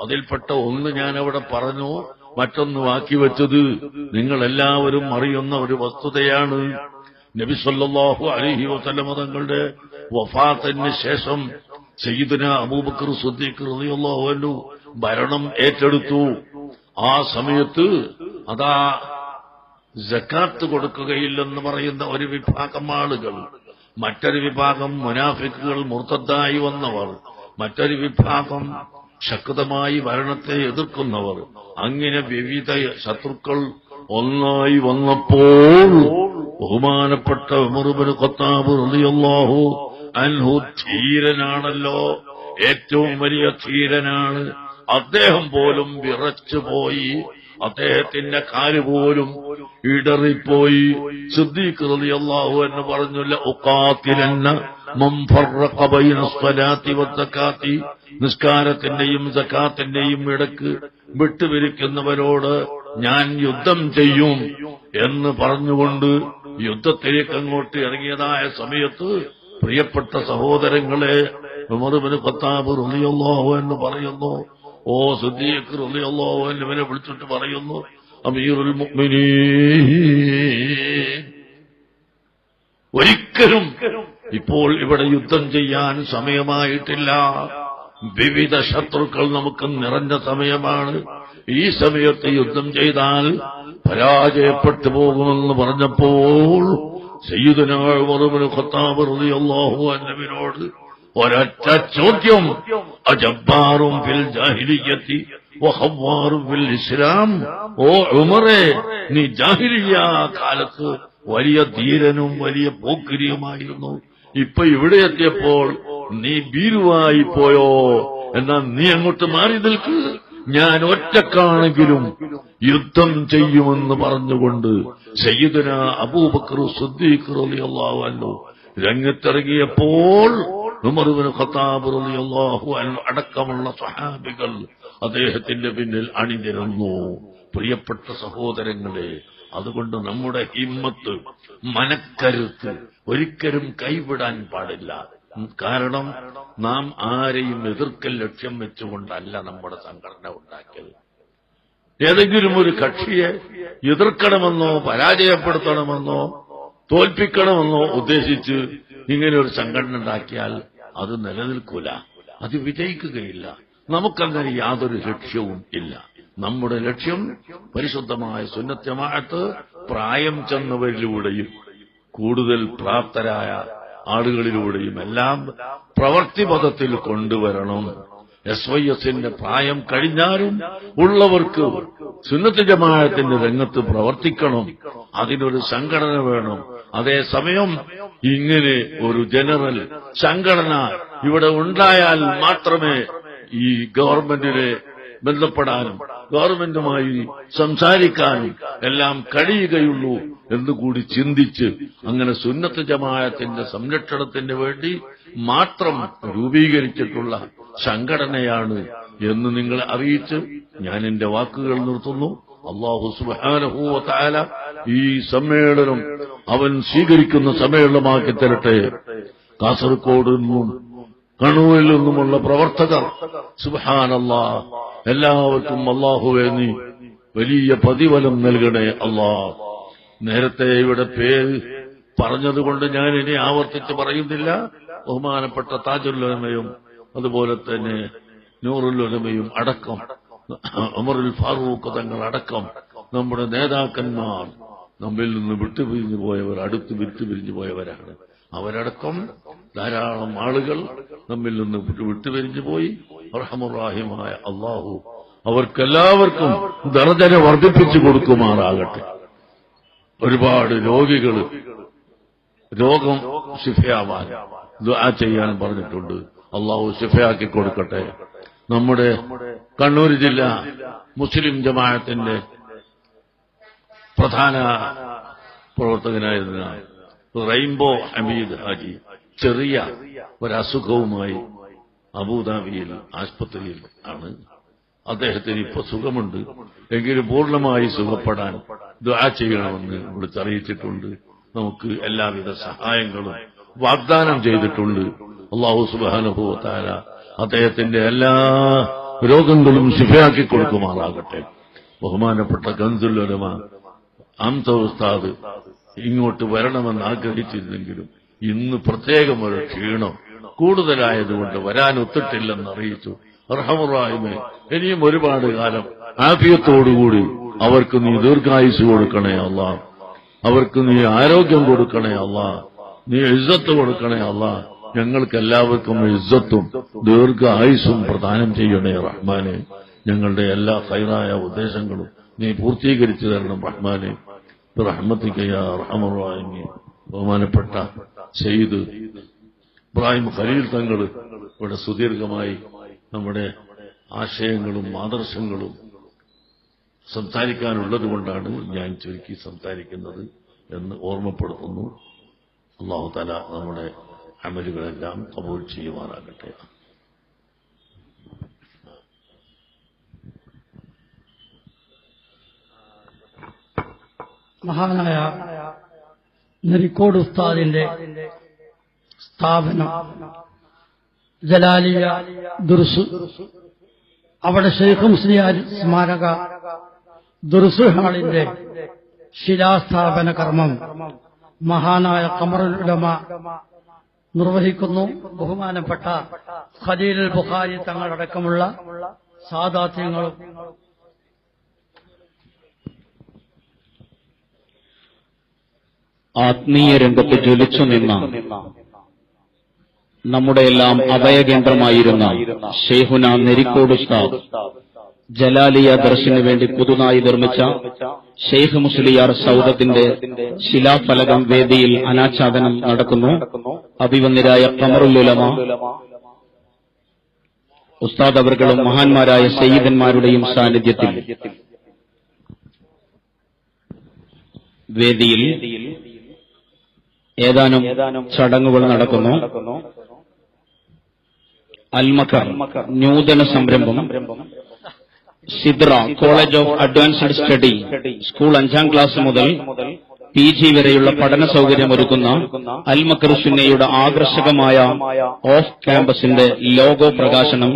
അതിൽപ്പെട്ട ഒന്ന് ഞാൻ അവിടെ പറഞ്ഞു, മറ്റൊന്ന് ബാക്കി വെച്ചത് നിങ്ങളെല്ലാവരും അറിയുന്ന ഒരു വസ്തുതയാണ്. നബി സല്ലല്ലാഹു അലൈഹി വസല്ലം തങ്ങളുടെ വഫാത്തിന് ശേഷം സയ്യിദുനാ അബൂബക്കർ സിദ്ദീഖ് റളിയല്ലാഹു അൻഹു ഭരണം ഏറ്റെടുത്തു. ആ സമയത്ത് അതാ സക്കാത്ത് കൊടുക്കുകയില്ലെന്ന് പറയുന്ന ഒരു വിഭാഗം ആളുകൾ, മറ്റൊരു വിഭാഗം മുനാഫിക്കുകൾ, മുർത്തദ്ദായി വന്നവർ, മറ്റൊരു വിഭാഗം ശക്തമായി ഭരണത്തെ എതിർക്കുന്നവർ, അങ്ങനെ വിവിധ ശത്രുക്കൾ ഒന്നായി വന്നപ്പോൾ ബഹുമാനപ്പെട്ട ഉമർ ഇബ്നു ഖത്താബ് റളിയല്ലാഹു അൻഹു ധീരനാണല്ലോ, ഏറ്റവും വലിയ ധീരനാണ്. അദ്ദേഹം പോലും വിറച്ചുപോയി, അദ്ദേഹത്തിന്റെ കാല് പോലും ഇടറിപ്പോയി. സിദ്ദീഖ് റളിയല്ലാഹു അൻഹു പറഞ്ഞു, ലഉഖാതിലന്ന മൻ ഫറഖ ബൈന സ്വലാത്തി വസ്സകാത്തി, നിസ്കാരത്തിന്റെയും സക്കാത്തിന്റെയും ഇടക്ക് വിട്ടുപിരിക്കുന്നവരോട് ഞാൻ യുദ്ധം ചെയ്യും എന്ന് പറഞ്ഞുകൊണ്ട് യുദ്ധത്തിലേക്ക് അങ്ങോട്ട് ഇറങ്ങിയതായ സമയത്ത് പ്രിയപ്പെട്ട സഹോദരങ്ങളെ, ഉമർ ഇബ്നു ഖത്താബ് റളിയല്ലാഹു അൻഹു പറയുന്നു, ഓ സിദ്ദീഖ് റളിയല്ലാഹു അൻഹുവിനെ വിളിച്ചിട്ട് പറയുന്നു, അമീറുൽ മുഅ്മിനീൻ, ഒരിക്കലും ഇപ്പോൾ ഇവിടെ യുദ്ധം ചെയ്യാൻ സമയമായിട്ടില്ല. വിവിധ ശത്രുക്കൾ നമുക്ക് നിറഞ്ഞ സമയമാണ്. ഈ സമയത്ത് യുദ്ധം ചെയ്താൽ പരാജയപ്പെട്ടു പോകുമെന്ന് പറഞ്ഞപ്പോൾ സയ്യിദുനാ ഉമർ ഇബ്നു ഖത്താബ് റളിയല്ലാഹു അൻഹുവിനോട് ഒരൊറ്റ ചോദ്യം, അജബ്ബാറും ഫിൽ ജാഹിലിയ്യത്തി വഖവ്വാറും ഫിൽ ഇസ്ലാം. ഓ ഉമറേ, നീ ജാഹിലിയ്യ കാലത്ത് വലിയ ധീരനും വലിയ പോക്കിരിയുമായിരുന്നു, ഇപ്പൊ ഇവിടെ എത്തിയപ്പോൾ നീ ഭീരുവായി പോയോ? എന്നാൽ നീ അങ്ങോട്ട് മാറി നിൽക്ക്, ഞാൻ ഒറ്റക്കാണെങ്കിലും യുദ്ധം ചെയ്യുമെന്ന് പറഞ്ഞുകൊണ്ട് സയ്യിദുനാ അബൂബക്കർ സിദ്ദീഖ് റളിയല്ലാഹു അൻഹു രംഗത്തിറങ്ങിയപ്പോൾ ഉമർ ഇബ്നു ഖത്താബ് റളിയല്ലാഹു അൻഹു അടക്കമുള്ള സ്വഹാബികൾ അദ്ദേഹത്തിന്റെ പിന്നിൽ അണിനിരന്നു. പ്രിയപ്പെട്ട സഹോദരങ്ങളെ, അതുകൊണ്ട് നമ്മുടെ ഹിമ്മത്ത്, മനക്കരുത്ത് ഒരിക്കലും കൈവിടാൻ പാടില്ല. കാരണം നാം ആരെയും എതിർക്കൽ ലക്ഷ്യം വെച്ചുകൊണ്ടല്ല നമ്മുടെ സംഘടന ഉണ്ടാക്കിയത്. ഏതെങ്കിലും ഒരു കക്ഷിയെ എതിർക്കണമെന്നോ പരാജയപ്പെടുത്തണമെന്നോ തോൽപ്പിക്കണമെന്നോ ഉദ്ദേശിച്ച് ഇങ്ങനെ ഒരു സംഘടന ഉണ്ടാക്കിയാൽ അത് നിലനിൽക്കൂല. അത് വിജയിക്കുകയില്ല. നമുക്കങ്ങനെ യാതൊരു ലക്ഷ്യവും ഇല്ല. നമ്മുടെ ലക്ഷ്യം പരിശുദ്ധമായ സുന്നത്ത് ജമാഅത്ത് പ്രായം ചെന്നവരിലൂടെയും കൂടുതൽ പ്രാപ്തരായ ആളുകളിലൂടെയും എല്ലാം പ്രവൃത്തിപഥത്തിൽ കൊണ്ടുവരണം. SYSന്റെ പ്രായം കഴിഞ്ഞാലും ഉള്ളവർക്ക് സുന്നത്ത് ജമാഅത്തിന്റെ രംഗത്ത് പ്രവർത്തിക്കണം. അതിനൊരു സംഘടന വേണം. അതേസമയം ഇങ്ങനെ ഒരു ജനറൽ സംഘടന ഇവിടെ ഉണ്ടായാൽ മാത്രമേ ഈ ഗവൺമെന്റിനെ ബന്ധപ്പെടാനും ഗവൺമെന്റുമായി സംസാരിക്കാനും എല്ലാം കഴിയുകയുള്ളൂ എന്നുകൂടി ചിന്തിച്ച് അങ്ങനെ സുന്നത്ത് ജമാഅത്തിന്റെ സംരക്ഷണത്തിന് വേണ്ടി മാത്രം രൂപീകരിച്ചിട്ടുള്ള സംഘടനയാണ് എന്ന് നിങ്ങളെ അറിയിച്ച് ഞാൻ എന്റെ വാക്കുകൾ നിർത്തുന്നു. അല്ലാഹു സുബ്ഹാനഹു വ തആല ഈ സമ്മേളനം അവൻ സ്വീകരിക്കുന്ന സമ്മേളനമാക്കി തരട്ടെ. കാസർഗോഡ് നിന്നും കണ്ണൂരിൽ നിന്നുമുള്ള പ്രവർത്തകർ സുബ്ഹാനല്ലാഹ് എല്ലാവർക്കും അല്ലാഹുവേ നീ വലിയ പ്രതിഫലം നൽകണേ അല്ലാഹ്. നേരത്തെ ഇവിടെ പേര് പറഞ്ഞതുകൊണ്ട് ഞാൻ ഇനി ആവർത്തിച്ച് പറയുന്നില്ല. ബഹുമാനപ്പെട്ട താജുൽ ഉലമയും അതുപോലെ തന്നെ നൂറുൽ ഉലമയും അടക്കം ഉമറുൽ ഫാറൂഖ് തങ്ങൾ അടക്കം നമ്മുടെ നേതാക്കന്മാർ നമ്മിൽ നിന്ന് വിട്ടുപിരിഞ്ഞു പോയവർ, അടുത്ത് വിട്ടുപിരിഞ്ഞു പോയവരാണ്. അവരടക്കം ധാരാളം ആളുകൾ നമ്മിൽ നിന്ന് വിട്ടുപിരിഞ്ഞു പോയി. അർഹമുർ-റഹീമായ അല്ലാഹു അവർക്കെല്ലാവർക്കും ദർജന വർദ്ധിപ്പിച്ചു കൊടുക്കുമാറാകട്ടെ. ഒരുപാട് രോഗികൾ രോഗം ശിഫയാവാൻ ദുആ ചെയ്യാൻ പറഞ്ഞിട്ടുണ്ട്. അല്ലാഹു ശിഫയാക്കി കൊടുക്കട്ടെ. നമ്മുടെ കണ്ണൂർ ജില്ല മുസ്ലിം ജമാഅത്തിന്റെ പ്രധാന പ്രവർത്തകനായിരുന്ന റെയിൻബോ ഹമീദ് ഹാജി ചെറിയ ഒരസുഖവുമായി അബുദാബിയിൽ ആശുപത്രിയിൽ ആണ്. അദ്ദേഹത്തിന് ഇപ്പൊ സുഖമുണ്ട്. എങ്കിലും പൂർണ്ണമായി സുഖപ്പെടാൻ ദുആ ചെയ്യണമെന്ന് വിളിച്ചറിയിച്ചിട്ടുണ്ട്. നമുക്ക് എല്ലാവിധ സഹായങ്ങളും വാഗ്ദാനം ചെയ്തിട്ടുണ്ട്. അല്ലാഹു സുബ്ഹാനഹു വ തആല അദ്ദേഹത്തിന്റെ എല്ലാ രോഗങ്ങളും ശിഫയാക്കി കൊടുക്കുമാറാകട്ടെ. ബഹുമാനപ്പെട്ട കൻസുൽ ഉലമ അംസ ഉസ്താദ് ഇങ്ങോട്ട് വരണമെന്ന് ആഗ്രഹിച്ചിരുന്നെങ്കിലും ഇന്ന് പ്രത്യേകം ഒരു ക്ഷീണം കൂടുതലായതുകൊണ്ട് വരാൻ ഒത്തിട്ടില്ലെന്ന് അറിയിച്ചു. അർഹമുർ-റഹീമേ, ഇനിയും ഒരുപാട് കാലം ആഫിയത്തോടുകൂടി അവർക്ക് നീ ദീർഘായുസ് കൊടുക്കണേ അല്ലാഹ്. അവർക്ക് നീ ആരോഗ്യം കൊടുക്കണേ അല്ലാഹ്. നീ ഇസ്സത്ത് കൊടുക്കണേ അല്ലാഹ്. ഞങ്ങൾക്കെല്ലാവർക്കും ഇസ്സത്തും ദീർഘായുസ്സും പ്രദാനം ചെയ്യണേ റഹ്മാനെ. ഞങ്ങളുടെ എല്ലാ ഖൈറായ ഉദ്ദേശങ്ങളും നീ പൂർത്തീകരിച്ചു തരണം റഹ്മാനെ. റഹ്മത്തിക യാ അർഹമുർ-റഹീമീൻ. ബഹുമാനപ്പെട്ട സയ്യിദ് ഇബ്രാഹിം ഖലീൽ തങ്ങൾ ഇവിടെ സുദീർഘമായി നമ്മുടെ ആശയങ്ങളും ആദർശങ്ങളും സംസാരിക്കാനുള്ളതുകൊണ്ടാണ് ഞാൻ ചുരുക്കി സംസാരിക്കുന്നത് എന്ന് ഓർമ്മപ്പെടുത്തുന്നു. അല്ലാഹു തആല നമ്മുടെ അമലുകളെല്ലാം ഖബൂൽ ചെയ്യുമാറാകട്ടെ. മഹാനായ നരിക്കോട് ഉസ്താദിന്റെ സ്ഥാപനം ജലാലിയ ദുർസ്, അവിടെ ശൈഖ് മുസ്ലിയാർ സ്മാരക ദുർസ് ഹാളിന്റെ ശിലാസ്ഥാപന കർമ്മം മഹാനായ ഖമറുൽ ഉലമ നിർവഹിക്കുന്നു. ബഹുമാനപ്പെട്ട ഖലീലുൽ ബുഖാരി തങ്ങളടക്കമുള്ള സാദാത്യങ്ങളും ആത്മീയ രംഗത്ത് ജ്വലിച്ചു നിന്ന നമ്മുടെയെല്ലാം അഭയകേന്ദ്രമായിരുന്ന ശൈഖുന നെരിക്കോട് ഉസ്താദ് ജലാലിയ ദർശന് വേണ്ടി പുതുതായി നിർമ്മിച്ച ശൈഖ് മുസ്ലിയാർ സൗദത്തിന്റെ ശിലാഫലകം വേദിയിൽ അനാച്ഛാദനം നടക്കുന്നു. അഭിവന്ദ്യരായ ഖമറുൽ ഉലമ ഉസ്താദ് അവർകളും മഹാന്മാരായ സയ്യിദന്മാരുടെയും സാന്നിധ്യത്തിൽ വേദിയിൽ ഏതാനും ചടങ്ങുകൾ നടക്കുന്നു. അൽമഖർ നൂതന സംരംഭം, Sidra college of advanced study school 5ാം class മുതൽ PG വരെയുള്ള പഠന സൗകര്യമൊരുക്കുന്ന അൽമഖർ സുന്നയുടെ ആകർഷകമായ ഓഫ് ക്യാമ്പസിന്റെ ലോഗോ പ്രകാശനം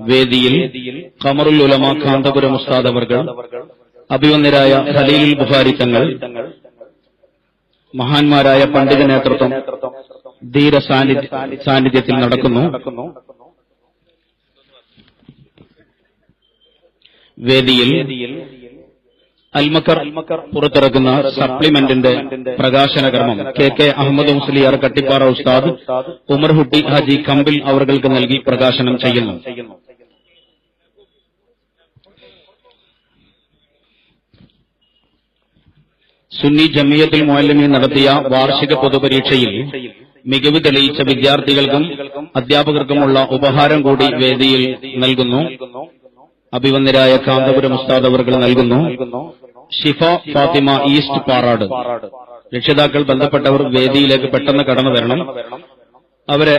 വേദിയിൽ ഖമറുൽ ഉലമ കാന്തപുരം ഉസ്താദ് അവർകൾ, അഭിവന്ദ്യരായ ഖലീലുൽ ബുഖാരി തങ്ങൾ, മഹാന്മാരായ പണ്ഡിത നേതൃത്വം ധീര സാന്നിധ്യത്തിൽ നടക്കുന്നു. വേദിയിൽ അൽമക്കർ പുറത്തിറക്കുന്ന സപ്ലിമെന്റിന്റെ പ്രകാശന കർമ്മം കെ അഹമ്മദ് മുസ്ലിയാർ കട്ടിപ്പാറ ഉസ്താദ് ഉമർ ഹുട്ടി ഹാജി കമ്പിൽ അവർക്ക് നൽകി പ്രകാശനം ചെയ്യുന്നു. സുന്നി ജമിയത്തുൽ മുഅല്ലിമീൻ നടത്തിയ വാർഷിക പൊതുപരീക്ഷയിൽ മികവ് തെളിയിച്ച വിദ്യാർത്ഥികൾക്കും അധ്യാപകർക്കുമുള്ള ഉപഹാരം കൂടി വേദിയിൽ നൽകുന്നു. അഭിവന്ദരായ കാന്തപുരം ഉസ്താദ് അവർക്ക് നൽകുന്നു. ഷിഫ ഫാത്തിമ ഈസ്റ്റ് പാറാട്. രക്ഷിതാക്കൾ ബന്ധപ്പെട്ടവർ വേദിയിലേക്ക് പെട്ടെന്ന് കടന്നു വരണം. അവരെ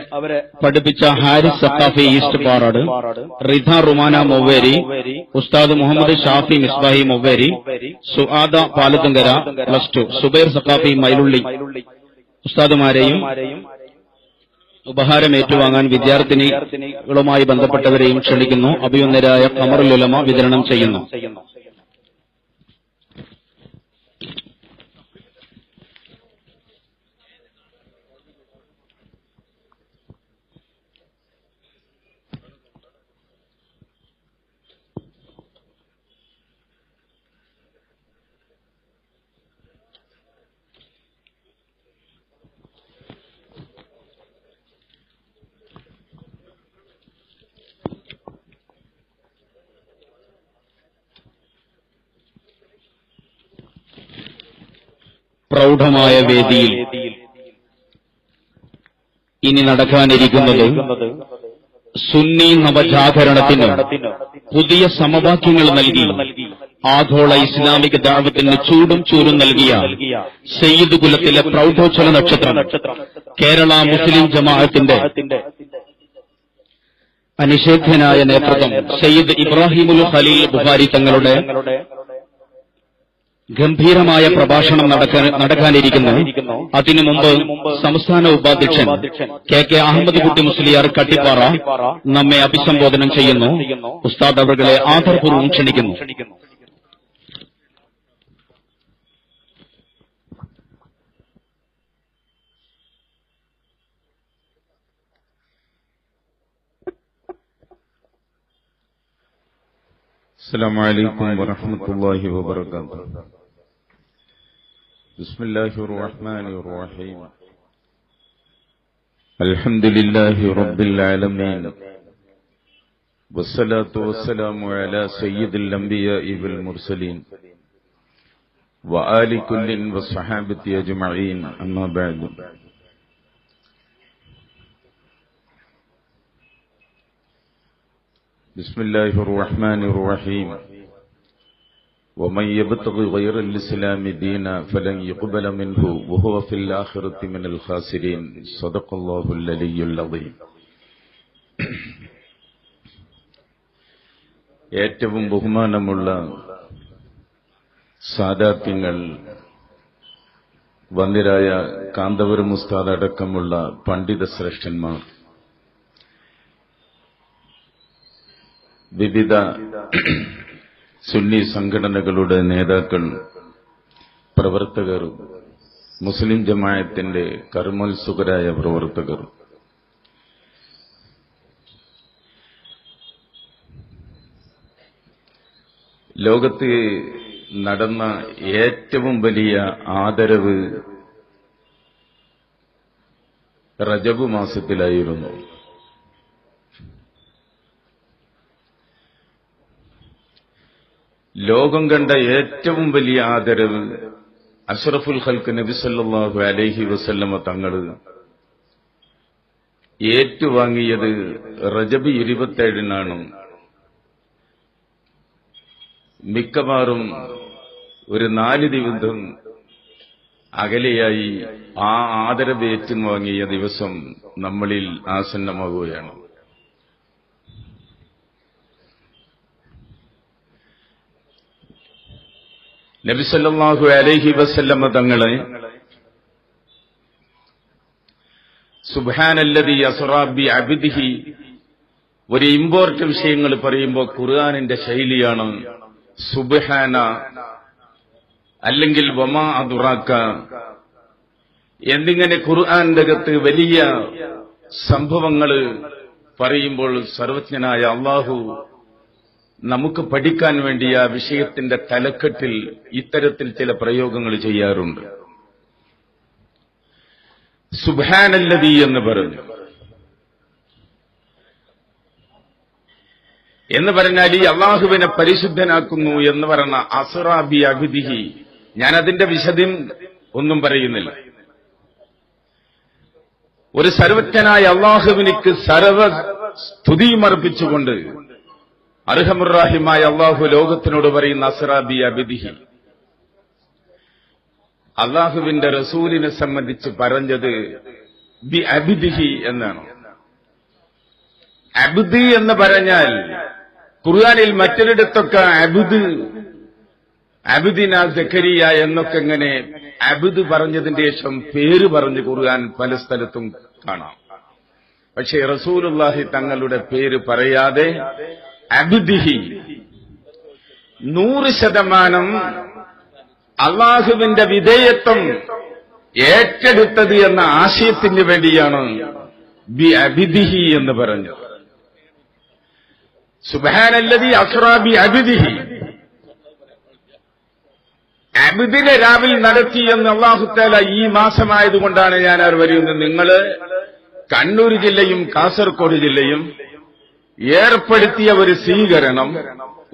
പഠിപ്പിച്ച ഹാരിസ് സഖാഫി ഈസ്റ്റ് പാറാട്, റിധ റുമാന മൊവേരി, ഉസ്താദ് മുഹമ്മദ് ഷാഫി മിസ്ബാഹി മൊവേരി, സുആദ പാലത്തുങ്കര +2, സുബൈർ സഖാഫി മൈലുള്ളി ഉസ്താദുമാരെയും ഉപഹാരം ഏറ്റുവാങ്ങാൻ വിദ്യാർത്ഥിനികളുമായി ബന്ധപ്പെട്ടവരെയും ക്ഷണിക്കുന്നു. അഭിവന്ദരായ ഖമറുൽ ഉലമ വിതരണം ചെയ്യുന്നു. പ്രൗഢമായ വേദിയിൽ ഇനി നടക്കാനിരിക്കുന്നത് സുന്നി നവജാഗരണത്തിന് പുതിയ സമവാക്യങ്ങൾ നൽകി ആഗോള ഇസ്ലാമിക ദഅവത്തിന് ചൂടും ചൂരും നൽകിയ സയ്യിദ് കുലത്തിലെ പ്രൗഢോജ്വല നക്ഷത്രം കേരള മുസ്ലിം ജമാഅത്തിന്റെ അനിഷേധ്യനായ നേതൃത്വം സയ്യിദ് ഇബ്രാഹിമുൽ ഖലീൽ ബുഖാരി തങ്ങളുടെ ഗംഭീരമായ പ്രഭാഷണം നടക്കാനിരിക്കുന്നു. അതിനു മുമ്പ് സംസ്ഥാന ഉപാധ്യക്ഷൻ കെ അഹമ്മദ് കുട്ടി മുസ്ലിയാർ കട്ടിപ്പാറ നമ്മെ അഭിസംബോധന ചെയ്യുന്നു. ഉസ്താദ് അവരുടെ ആദരപൂർവ്വം ക്ഷണിക്കുന്നു. അസ്സലാമു അലൈക്കും വറഹ്മത്തുള്ളാഹി വബറകാതുഹു. ബിസ്മില്ലാഹിർ റഹ്മാനിർ റഹീം. അൽഹംദുലില്ലാഹി റബ്ബിൽ ആലമീൻ. വസ്സലാത്തു വസ്സലാമു അലാ സയ്യിദിൽ അംബിയാഇ വൽ മുർസലീൻ വആലി കുല്ലിൻ വസ്സഹാബത്തി അജ്മഈൻ. അമ്മാ ബഅദ്. بسم الله الرحمن الرحيم. ومن يبتغي غير الإسلام دينا فلن يقبل منه وهو في الآخرة من الخاسرين. صدق الله العلي العظيم. ഏറ്റവും ബഹുമാനമുള്ള സാദാത്യങ്ങൾ, വന്ദിരായ കാന്തപുരം ഉസ്താദ് അടക്കമുള്ള പണ്ഡിത ശ്രേഷ്ഠന്മാർ, വിവിധ സുന്നി സംഘടനകളുടെ നേതാക്കൾ, പ്രവർത്തകർ, മുസ്ലിം ജമാഅത്തിന്റെ കർമ്മോത്സുകരായ പ്രവർത്തകർ, ലോകത്ത് നടന്ന ഏറ്റവും വലിയ ആദരവ് റജബ് മാസത്തിലായിരുന്നു. ലോകം കണ്ട ഏറ്റവും വലിയ ആദരവ് അഷ്റഫുൽ ഖൽഖ് നബി സല്ലല്ലാഹു അലൈഹി വസല്ലമ തങ്ങൾ ഏറ്റുവാങ്ങിയത് റജബ് 27-നാണ്. മിക്കവാറും ഒരു 4 ദിവസം അകലെയായി ആ ആദരവ് ഏറ്റുവാങ്ങിയ ദിവസം നമ്മളിൽ ആസന്നമാവുകയാണ്. നബി സല്ലല്ലാഹു അലൈഹി വസല്ലമ തങ്ങളെ സുബ്ഹാനല്ലദീ അസ്റാ ബി അബ്ദിഹി ഒരു ഇമ്പോർട്ട് വിഷയങ്ങൾ പറയുമ്പോൾ ഖുർആനിന്റെ ശൈലിയാണ് സുബ്ഹാന, അല്ലെങ്കിൽ വമാ അദ്റാക എന്നിങ്ങനെ ഖുർആന്റെ അകത്ത് വലിയ സംഭവങ്ങൾ പറയുമ്പോൾ സർവജ്ഞനായ അല്ലാഹു നമുക്ക് പഠിക്കാൻ വേണ്ടി ആ വിഷയത്തിന്റെ തലക്കെട്ടിൽ ഇത്തരത്തിൽ ചില പ്രയോഗങ്ങൾ ചെയ്യാറുണ്ട്. സുബ്ഹാനല്ലദീ എന്ന് പറഞ്ഞു. എന്ന് പറഞ്ഞാൽ ഈ അള്ളാഹുവിനെ പരിശുദ്ധനാക്കുന്നു എന്ന് പറഞ്ഞ അസ്റാ ബി അബ്ദിഹി, ഞാൻ അതിന്റെ വിശദം ഒന്നും പറയുന്നില്ല. ഒരു സർവജ്ഞനായ അള്ളാഹുവിനിക്ക് സർവ സ്തുതിയുമർപ്പിച്ചുകൊണ്ട് അർഹമുർറാഹിമായ അള്ളാഹു ലോകത്തിനോട് പറയുന്ന അസ്റാ ബി അബ്ദിഹി. അള്ളാഹുവിന്റെ റസൂലിനെ സംബന്ധിച്ച് പറഞ്ഞത് ബി അബ്ദിഹി എന്നാണ്. അബ്ദ് എന്ന് പറഞ്ഞാൽ ഖുർആനിൽ മറ്റൊരിടത്തൊക്കെ അബ്ദിന സക്കരിയ എന്നൊക്കെ ഇങ്ങനെ അബ്ദ് പറഞ്ഞതിന്റെ ശേഷം പേര് പറഞ്ഞ് ഖുർആൻ പല സ്ഥലത്തും കാണാം. പക്ഷേ റസൂലുള്ളാഹി തങ്ങളുടെ പേര് പറയാതെ അബ്ദിഹി 100% അള്ളാഹുവിന്റെ വിധേയത്വം ഏറ്റെടുത്തത് എന്ന ആശയത്തിന് വേണ്ടിയാണ് ബി അബ്ദിഹി എന്ന് പറഞ്ഞത്. സുബ്ഹാനല്ലദീ അസ്റാ ബി അബ്ദിഹി, അബ്ദിനെ രാവിൽ നടത്തി എന്ന് അല്ലാഹു തആല ഈ മാസമായതുകൊണ്ടാണ് ഞാൻ അവർ വരുന്നത്. നിങ്ങള് കണ്ണൂർ ജില്ലയും കാസർഗോഡ് ജില്ലയും ഏർപ്പെടുത്തിയ ഒരു സ്വീകരണം,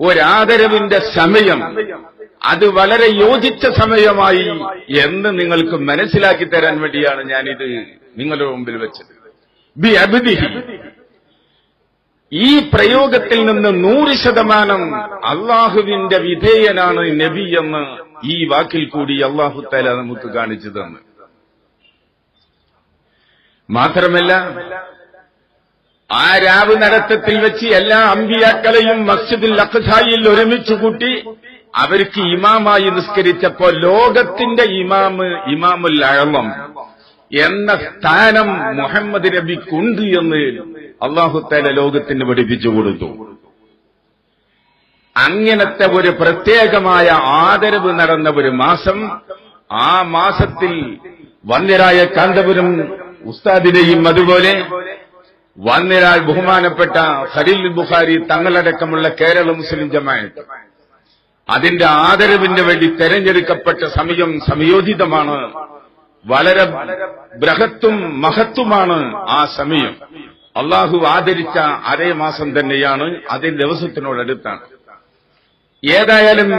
ഒരാദരവിന്റെ സമയം, അത് വളരെ യോജിച്ച സമയമായി എന്ന് നിങ്ങൾക്ക് മനസ്സിലാക്കി തരാൻ വേണ്ടിയാണ് ഞാനിത് നിങ്ങളുടെ മുമ്പിൽ വെച്ചത്. ബി അബ്ദിഹി, ഈ പ്രയോഗത്തിൽ നിന്ന് 100% അള്ളാഹുവിന്റെ വിധേയനാണ് നബി എന്ന് ഈ വാക്കിൽ കൂടി അല്ലാഹു തആല നമുക്ക് കാണിച്ചു തന്നു. മാത്രമല്ല ആ രാവ് നടത്തത്തിൽ വെച്ച് എല്ലാ അമ്പിയാക്കളെയും മസ്ജിദുൽ അഖ്സായിൽ ഒരുമിച്ച് കൂട്ടി അവർക്ക് ഇമാമായി നിസ്കരിച്ചപ്പോ ലോകത്തിന്റെ ഇമാമുൽ അഅ്ളം എന്ന സ്ഥാനം മുഹമ്മദ് നബിക്കുണ്ട് എന്ന് അല്ലാഹു തആല ലോകത്തിന് പഠിപ്പിച്ചു കൊടുത്തു. അങ്ങനത്തെ ഒരു പ്രത്യേകമായ ആദരവ് നടന്ന ഒരു മാസം, ആ മാസത്തിൽ വന്ദ്യരായ കാന്തപുരം ഉസ്താദിനെയും അതുപോലെ വന്ദ്യരായ ബഹുമാനപ്പെട്ട ഖലീൽ ബുഖാരി തങ്ങളടക്കമുള്ള കേരള മുസ്ലിം ജമാഅത്ത് അതിന്റെ ആദരവിന് വേണ്ടി തെരഞ്ഞെടുക്കപ്പെട്ട സമയം സംയോജിതമാണ്. വളരെ ബൃഹത്തും മഹത്തുമാണ് ആ സമയം. അള്ളാഹു ആദരിച്ച അതേ മാസം തന്നെയാണ്, അതേ ദിവസത്തിനോടടുത്താണ്. ഏതായാലും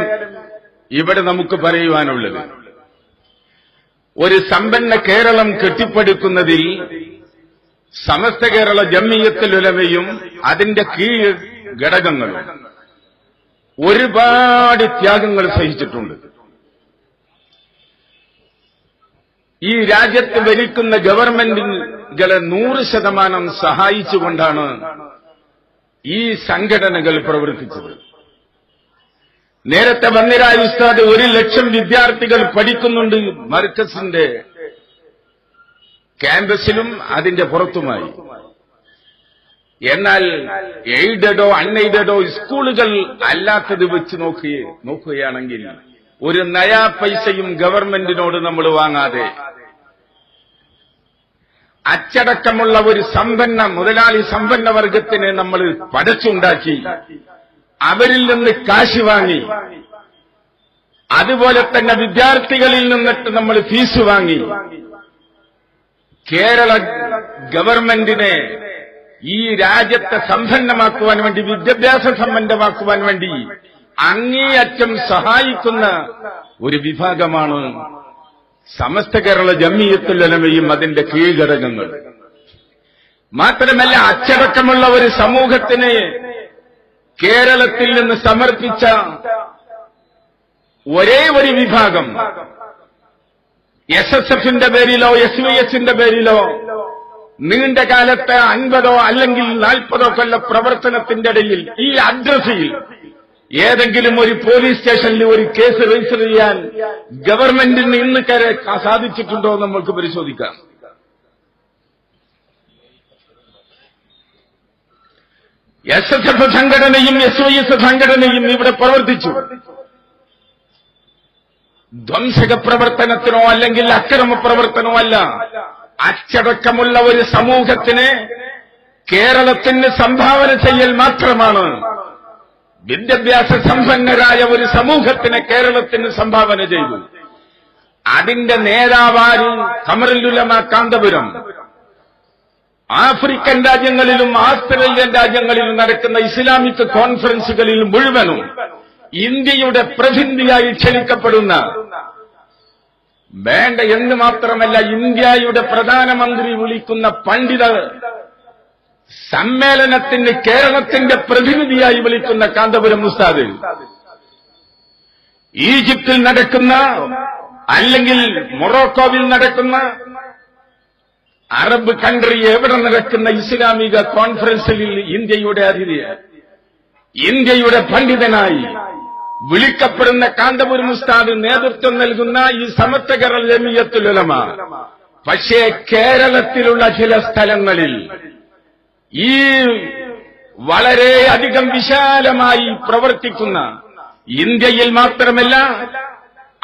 ഇവിടെ നമുക്ക് പറയുവാനുള്ളത്, ഒരു സമ്പന്ന കേരളം കെട്ടിപ്പടുക്കുന്നതിൽ സമസ്ത കേരള ജംഇയ്യത്തുൽ ഉലമയും അതിന്റെ കീഴ് ഘടകങ്ങളും ഒരുപാട് ത്യാഗങ്ങൾ സഹിച്ചിട്ടുണ്ട്. ഈ രാജ്യത്ത് ഭരിക്കുന്ന ഗവൺമെന്റുകളെ 100% സഹായിച്ചുകൊണ്ടാണ് ഈ സംഘടനകൾ പ്രവർത്തിച്ചത്. നേരത്തെ വന്നിരായ ഉസ്താദ് 1 ലക്ഷം വിദ്യാർത്ഥികൾ പഠിക്കുന്നുണ്ട് മർക്കസിന്റെ ക്യാമ്പസിലും അതിന്റെ പുറത്തുമായി. എന്നാൽ എയ്ഡഡോ അൺഎയ്ഡഡോ സ്കൂളുകൾ അല്ലാത്തത് വെച്ച് നോക്കുകയാണെങ്കിൽ ഒരു നയാ പൈസയും ഗവൺമെന്റിനോട് നമ്മൾ വാങ്ങാതെ അച്ചടക്കമുള്ള ഒരു മുതലാളി സമ്പന്ന വർഗത്തിനെ നമ്മൾ പടച്ചുണ്ടാക്കി അവരിൽ നിന്ന് കാശ് വാങ്ങി, അതുപോലെ തന്നെ വിദ്യാർത്ഥികളിൽ നിന്നിട്ട് നമ്മൾ ഫീസ് വാങ്ങി കേരള ഗവൺമെന്റിനെ ഈ രാജ്യത്തെ സമ്പന്നമാക്കുവാൻ വേണ്ടി, വിദ്യാഭ്യാസ സമ്പന്നമാക്കുവാൻ വേണ്ടി അങ്ങേയറ്റം സഹായിക്കുന്ന ഒരു വിഭാഗമാണ് സമസ്ത കേരള ജംഇയ്യത്തുൽ ഉലമയും അതിന്റെ കീഴ്ഘടകങ്ങൾ. മാത്രമല്ല അച്ചടക്കമുള്ള ഒരു സമൂഹത്തിന് കേരളത്തിൽ നിന്ന് സമർപ്പിച്ച ഒരേ ഒരു വിഭാഗം SSFന്റെ പേരിലോ SYSന്റെ പേരിലോ നീണ്ട കാലത്തെ 50 അല്ലെങ്കിൽ 40 കൊല്ല പ്രവർത്തനത്തിന്റെ ഇടയിൽ ഈ അഡ്രസ്സിൽ ഏതെങ്കിലും ഒരു പോലീസ് സ്റ്റേഷനിൽ ഒരു കേസ് രജിസ്റ്റർ ചെയ്യാൻ ഗവൺമെന്റിന് ഇന്ന് സാധിച്ചിട്ടുണ്ടോ എന്ന് നമുക്ക് പരിശോധിക്കാം. SSF സംഘടനയും SYS സംഘടനയും ഇവിടെ പ്രവർത്തിച്ചു. ധ്വംസക പ്രവർത്തനത്തിനോ അല്ലെങ്കിൽ അക്രമ പ്രവർത്തനമോ അല്ല, അച്ചടക്കമുള്ള ഒരു സമൂഹത്തിന് കേരളത്തിന് സംഭാവന ചെയ്യൽ മാത്രമാണ് വിദ്യാഭ്യാസ സമ്പന്നരായ ഒരു സമൂഹത്തിന് കേരളത്തിന് സംഭാവന ചെയ്തു. അതിന്റെ നേതാവാരും ഖമറുൽ ഉലമ കാന്തപുരം. ആഫ്രിക്കൻ രാജ്യങ്ങളിലും ആസ്ട്രേലിയൻ രാജ്യങ്ങളിലും നടക്കുന്ന ഇസ്ലാമിക് കോൺഫറൻസുകളിൽ മുഴുവനും ഇന്ത്യയുടെ പ്രതിനിധിയായി ക്ഷണിക്കപ്പെടുന്ന, വേണ്ട എന്ന് മാത്രമല്ല, ഇന്ത്യയുടെ പ്രധാനമന്ത്രി വിളിക്കുന്ന പണ്ഡിത സമ്മേളനത്തിന് കേരളത്തിന്റെ പ്രതിനിധിയായി വിളിക്കുന്ന കാന്തപുരം ഉസ്താദ്, ഈജിപ്തിൽ നടക്കുന്ന അല്ലെങ്കിൽ മൊറോക്കോവിൽ നടക്കുന്ന, അറബ് കൺട്രി എവിടെ നടക്കുന്ന ഇസ്ലാമിക കോൺഫറൻസിൽ ഇന്ത്യയുടെ അതിഥി, ഇന്ത്യയുടെ പണ്ഡിതനായി വിളിക്കപ്പെടുന്ന കാന്തപുരം ഉസ്താദ് നേതൃത്വം നൽകുന്ന ഈ സമസ്ത കേരള ജമിയത്തുൽ ഉലമ, പക്ഷേ കേരളത്തിലുള്ള ചില സ്ഥലങ്ങളിൽ ഈ വളരെയധികം വിശാലമായി പ്രവർത്തിക്കുന്ന, ഇന്ത്യയിൽ മാത്രമല്ല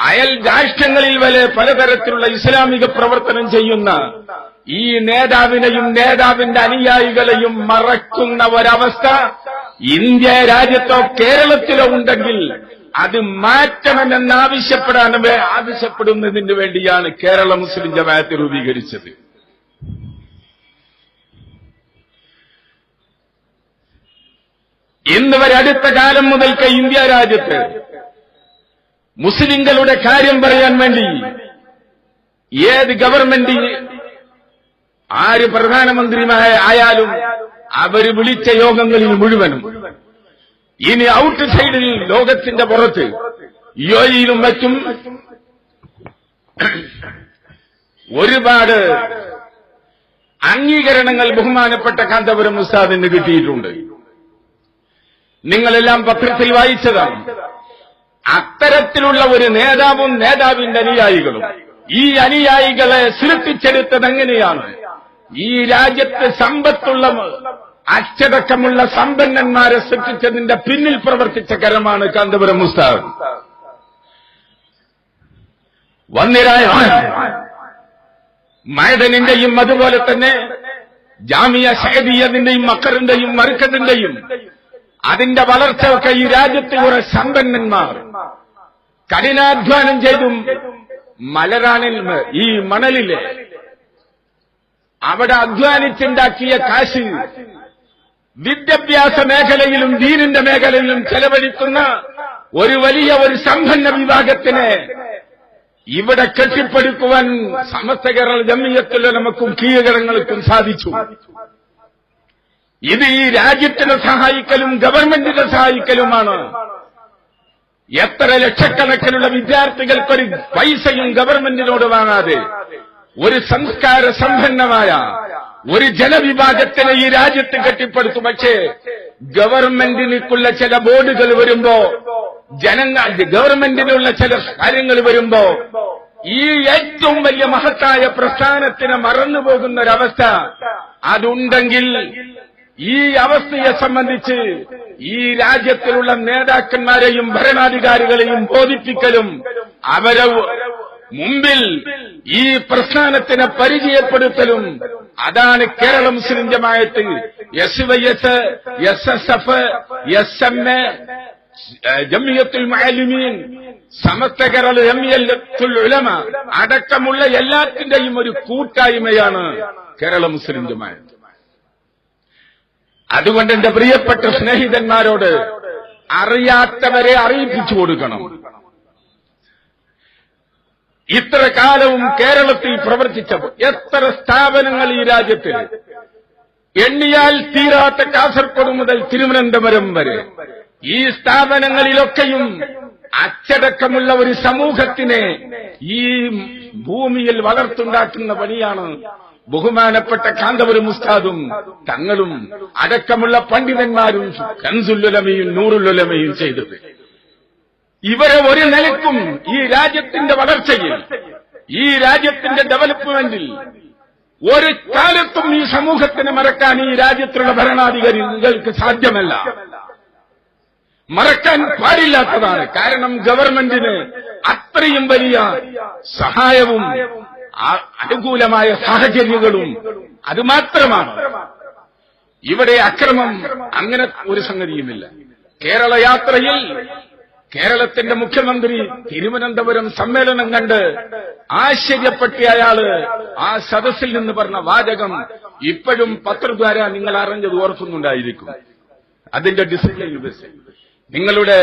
അയൽ രാഷ്ട്രങ്ങളിൽ വരെ പലതരത്തിലുള്ള ഇസ്ലാമിക പ്രവർത്തനം ചെയ്യുന്ന ഈ നേതാവിനെയും നേതാവിന്റെ അനുയായികളെയും മറക്കുന്ന ഒരവസ്ഥ ഇന്ത്യ രാജ്യത്തോ കേരളത്തിലോ ഉണ്ടെങ്കിൽ അത് മാറ്റണമെന്ന് ആവശ്യപ്പെടുന്നതിന് വേണ്ടിയാണ് കേരള മുസ്ലിം ജമാഅത്ത് രൂപീകരിച്ചത്. ഇന്ന് വരെ അടുത്ത കാലം മുതൽക്ക് ഇന്ത്യ രാജ്യത്ത് മുസ്ലിങ്ങളുടെ കാര്യം പറയാൻ വേണ്ടി ഏത് ഗവൺമെന്റ് ആര് പ്രധാനമന്ത്രിമാരായാലും അവർ വിളിച്ച യോഗങ്ങളിൽ മുഴുവനും, ഇനി ഔട്ട് സൈഡിൽ ലോകത്തിന്റെ പുറത്ത് യുഎഇയിലും മറ്റും ഒരുപാട് അംഗീകരണങ്ങൾ ബഹുമാനപ്പെട്ട കാന്തപുരം ഉസ്താദിന് കിട്ടിയിട്ടുണ്ട്. നിങ്ങളെല്ലാം പത്രത്തിൽ വായിച്ചതാണ്. അത്തരത്തിലുള്ള ഒരു നേതാവും നേതാവിന്റെ അനുയായികളും, ഈ അനുയായികളെ സൃഷ്ടിച്ചെടുത്തത് എങ്ങനെയാണ്? ഈ രാജ്യത്ത് സമ്പത്തുള്ള അച്ചടക്കമുള്ള സമ്പന്നന്മാരെ സൃഷ്ടിച്ചതിന്റെ പിന്നിൽ പ്രവർത്തിച്ച കരമാണ് കാന്തപുരം ഉസ്താദ്. വന്നിരായ മൈദനിന്റെയും അതുപോലെ തന്നെ ജാമിയ സഅദിയതിന്റെയും മക്കറിന്റെയും മർക്കസിന്റെയും അതിന്റെ വളർച്ചയൊക്കെ ഈ രാജ്യത്ത് കുറെ സമ്പന്നന്മാർ കഠിനാധ്വാനം ചെയ്തും മലറാണിൽ ഈ മണലിലെ അവിടെ അധ്വാനിച്ചുണ്ടാക്കിയ കാശ് വിദ്യാഭ്യാസ മേഖലയിലും ദീനിന്റെ മേഖലയിലും ചെലവഴിക്കുന്ന ഒരു വലിയ ഒരു സമ്പന്ന വിഭാഗത്തിനെ ഇവിടെ കെട്ടിപ്പടുക്കുവാൻ സമസ്ത കേരള ജമിയത്തുൽ ഉലമക്കും കീഴടങ്ങൾക്കും സാധിച്ചു. ഇത് ഈ രാജ്യത്തിനെ സഹായിക്കലും ഗവൺമെന്റിനെ സഹായിക്കലുമാണ്. എത്ര ലക്ഷക്കണക്കിനുള്ള വിദ്യാർത്ഥികൾക്കൊരു പൈസയും ഗവൺമെന്റിനോട് വാങ്ങാതെ ഒരു സംസ്കാര സമ്പന്നമായ ഒരു ജനവിഭാഗത്തിനെ ഈ രാജ്യത്ത് കെട്ടിപ്പടുത്തു. പക്ഷേ ഗവൺമെന്റിനുള്ള ചില ബോർഡുകൾ വരുമ്പോ, ഗവൺമെന്റിനുള്ള ചില കാര്യങ്ങൾ വരുമ്പോ ഈ ഏറ്റവും വലിയ മഹത്തായ പ്രസ്ഥാനത്തിനെ മറന്നുപോകുന്ന ഒരവസ്ഥ അതുണ്ടെങ്കിൽ ഈ അവസ്ഥയെ സംബന്ധിച്ച് ഈ രാജ്യത്തിലുള്ള നേതാക്കന്മാരെയും ഭരണാധികാരികളെയും ബോധിപ്പിക്കലും അവരെ മുമ്പിൽ ഈ പ്രസ്ഥാനത്തിനെ പരിചയപ്പെടുത്തലും അതാണ് കേരള മുസ്ലിം ജമാഅത്ത്, SYS, SSF, SMA, Jamiyyathul Muallimeen, Samastha Kerala Jamiyyathul ഉലമ അടക്കമുള്ള എല്ലാത്തിന്റെയും ഒരു കൂട്ടായ്മയാണ് കേരള മുസ്ലിം ജമാഅത്ത്. അതുകൊണ്ട് എന്റെ പ്രിയപ്പെട്ട സ്നേഹിതന്മാരോട് അറിയാത്തവരെ അറിയിപ്പിച്ചു കൊടുക്കണം. ഇത്ര കാലവും കേരളത്തിൽ പ്രവർത്തിച്ചപ്പോൾ എത്ര സ്ഥാപനങ്ങൾ ഈ രാജ്യത്തിൽ, എണ്ണിയാൽ തീരാത്ത കാസർഗോഡ് മുതൽ തിരുവനന്തപുരം വരെ ഈ സ്ഥാപനങ്ങളിലൊക്കെയും അച്ചടക്കമുള്ള ഒരു സമൂഹത്തിനെ ഈ ഭൂമിയിൽ വളർത്തുണ്ടാക്കുന്ന പണിയാണ് ബഹുമാനപ്പെട്ട കാന്തപുരം ഉസ്താദും തങ്ങളും അടക്കമുള്ള പണ്ഡിതന്മാരും കൻസുൽ ഉലമയും നൂറുൽ ഉലമയും ചെയ്തത്. ഇവരെ ഒരു നിലക്കും ഈ രാജ്യത്തിന്റെ വളർച്ചയിൽ, ഈ രാജ്യത്തിന്റെ ഡെവലപ്മെന്റിൽ ഒരു കാലത്തും ഈ സമൂഹത്തിന് മറക്കാൻ ഈ രാജ്യത്തുള്ള ഭരണാധികാരികൾക്ക് സാധ്യമല്ല, മറക്കാൻ പാടില്ലാത്തതാണ്. കാരണം ഗവൺമെന്റിന് അത്രയും വലിയ സഹായവും അനുകൂലമായ സാഹചര്യങ്ങളും അതുമാത്രമാണ്. ഇവിടെ അക്രമം അങ്ങനെ ഒരു സംഗതിയുമില്ല. കേരള യാത്രയിൽ കേരളത്തിന്റെ മുഖ്യമന്ത്രി തിരുവനന്തപുരം സമ്മേളനം കണ്ട് ആശ്ചര്യപ്പെട്ട അയാള് ആ സദസ്സിൽ നിന്ന് പറഞ്ഞ വാചകം ഇപ്പോഴും പത്രദ്വാര നിങ്ങൾ അറിഞ്ഞത് ഓർക്കുന്നുണ്ടായിരിക്കും. അതിന്റെ ഡിസിപ്ലിൻ ബസ് നിങ്ങളുടെ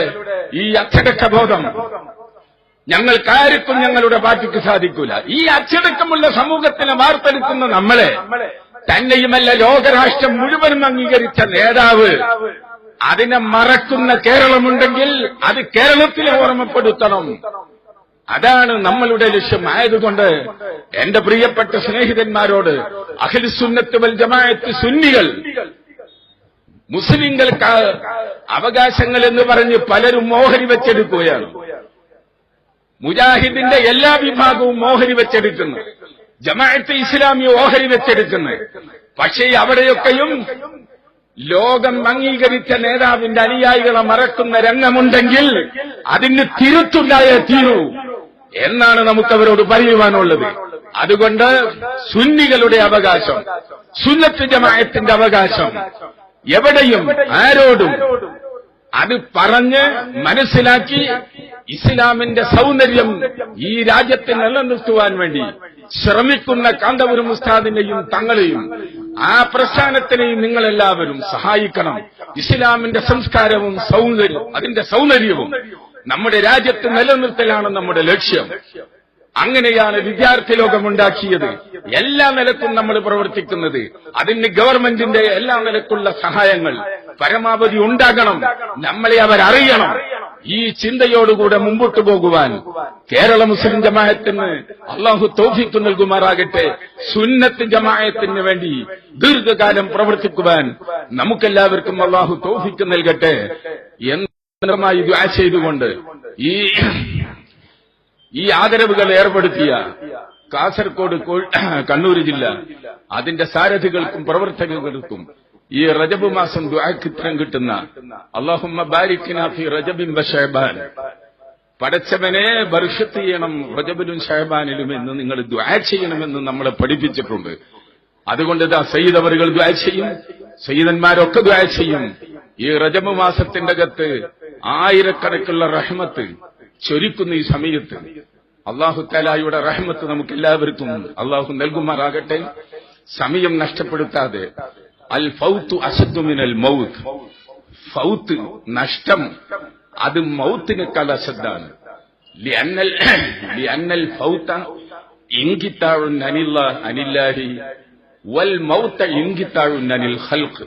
ഈ അച്ചടക്കബോധം ഞങ്ങൾക്കാർക്കും ഞങ്ങളുടെ പാർട്ടിക്ക് സാധിക്കൂല. ഈ അച്ചടക്കമുള്ള സമൂഹത്തിനെ വാർത്തെടുക്കുന്ന നമ്മളെ തന്നെയുമല്ല ലോകരാഷ്ട്രം മുഴുവനും അംഗീകരിച്ച നേതാവ് അതിനെ മറക്കുന്ന കേരളമുണ്ടെങ്കിൽ അത് കേരളത്തിലെ ഓർമ്മപ്പെടുത്തണം. അതാണ് നമ്മളുടെ ലക്ഷ്യം. ആയതുകൊണ്ട് എന്റെ പ്രിയപ്പെട്ട സ്നേഹിതന്മാരോട് അഹ്ലുസുന്നത്ത് വൽ ജമാഅത്ത് സുന്നികൾ മുസ്ലിങ്ങൾക്ക് അവകാശങ്ങൾ എന്ന് പറഞ്ഞ് പലരും ഓഹരി വെച്ചെടുക്കുകയാണ്. മുജാഹിദിന്റെ എല്ലാ വിഭാഗവും ഓഹരി വെച്ചെടുക്കുന്നു, ജമാഅത്തെ ഇസ്ലാമി ഓഹരി വെച്ചെടുക്കുന്നു. പക്ഷേ അവിടെയൊക്കെയും ലോകം അംഗീകരിച്ച നേതാവിന്റെ അനുയായികളെ മറക്കുന്ന രംഗമുണ്ടെങ്കിൽ അതിന് തിരുത്തുണ്ടായേ തീരൂ എന്നാണ് നമുക്കവരോട് പറയുവാനുള്ളത്. അതുകൊണ്ട് സുന്നികളുടെ അവകാശം, സുന്നത്ത് ജമാഅത്തിന്റെ അവകാശം എവിടെയും ആരോടും അത് പറഞ്ഞ് മനസ്സിലാക്കി ഇസ്ലാമിന്റെ സൗന്ദര്യം ഈ രാജ്യത്ത് നിലനിർത്തുവാൻ വേണ്ടി ശ്രമിക്കുന്ന കാന്തപുരം ഉസ്താദിനെയും തങ്ങളെയും ആ പ്രസ്ഥാനത്തിനെയും നിങ്ങളെല്ലാവരും സഹായിക്കണം. ഇസ്ലാമിന്റെ സംസ്കാരവും അതിന്റെ സൗന്ദര്യവും നമ്മുടെ രാജ്യത്ത് നിലനിർത്തലാണ് നമ്മുടെ ലക്ഷ്യം. അങ്ങനെയാണ് വിദ്യാർത്ഥി ലോകമുണ്ടാക്കിയത്. എല്ലാ നിലക്കും നമ്മൾ പ്രവർത്തിക്കുന്നത്. അതിന് ഗവൺമെന്റിന്റെ എല്ലാ നിലക്കുള്ള സഹായങ്ങൾ പരമാവധി ഉണ്ടാകണം. നമ്മളെ അവരറിയണം. ഈ ചിന്തയോടുകൂടെ മുമ്പോട്ട് പോകുവാൻ കേരള മുസ്ലിം ജമാഅത്തിന് അള്ളാഹു തൗഫീഖ് നൽകുമാറാകട്ടെ. സുന്നത്ത് ജമാഅത്തിന് വേണ്ടി ദീർഘകാലം പ്രവർത്തിക്കുവാൻ നമുക്കെല്ലാവർക്കും അള്ളാഹു തൗഫീഖ് നൽകട്ടെ എന്നമായി ദുആ ചെയ്തുകൊണ്ട് ഈ ആദരവുകൾ ഏർപ്പെടുത്തിയ കാസർഗോഡ് കണ്ണൂർ ജില്ല അതിന്റെ സാരഥികൾക്കും പ്രവർത്തകർക്കും ഈ റജബ് മാസം ദുആക്ക് ഉത്തരം കിട്ടുന്ന അല്ലാഹുമ്മ ബാരിക്നാ ഫീ റജബിൻ വ ശഅബാൻ, പടച്ചവനെ ബർക്കത്ത് ചെയ്യണം റജബിലും ശഅബാനിലും എന്ന് നിങ്ങൾ ദുആ ചെയ്യണമെന്ന് നമ്മളെ പഠിപ്പിച്ചിട്ടുണ്ട്. അതുകൊണ്ട് ഇതാ സയ്യിദ് അവറുകൾ ദുആ ചെയ്യും, സയ്യിദന്മാരൊക്കെ ദുആ ചെയ്യും. ഈ റജബ് മാസത്തിന്റെ അകത്ത് ആയിരക്കണക്കുള്ള റഹ്മത്ത് ചൊരിക്കുന്ന ഈ സമയത്ത് അല്ലാഹു തആലയുടെ റഹ്മത്ത് നമുക്ക് എല്ലാവർക്കും അല്ലാഹു നൽകുമാറാകട്ടെ. സമയം നഷ്ടപ്പെടുത്താതെ അൽ ഫൗത്ത് അശദ്ദു മിനൽ മൗത്ത്, ഫൗത്ത് നഷ്ടം അത് മൗത്തിനേക്കാൾ അശദ്ദാണ്. ലിഅന്നൽ ഫൗത ഇൻഖിതാഉൻ അനില്ലാഹി വൽ മൗത ഇൻഖിതാഉൻ അനിൽ ഖൽഖ്.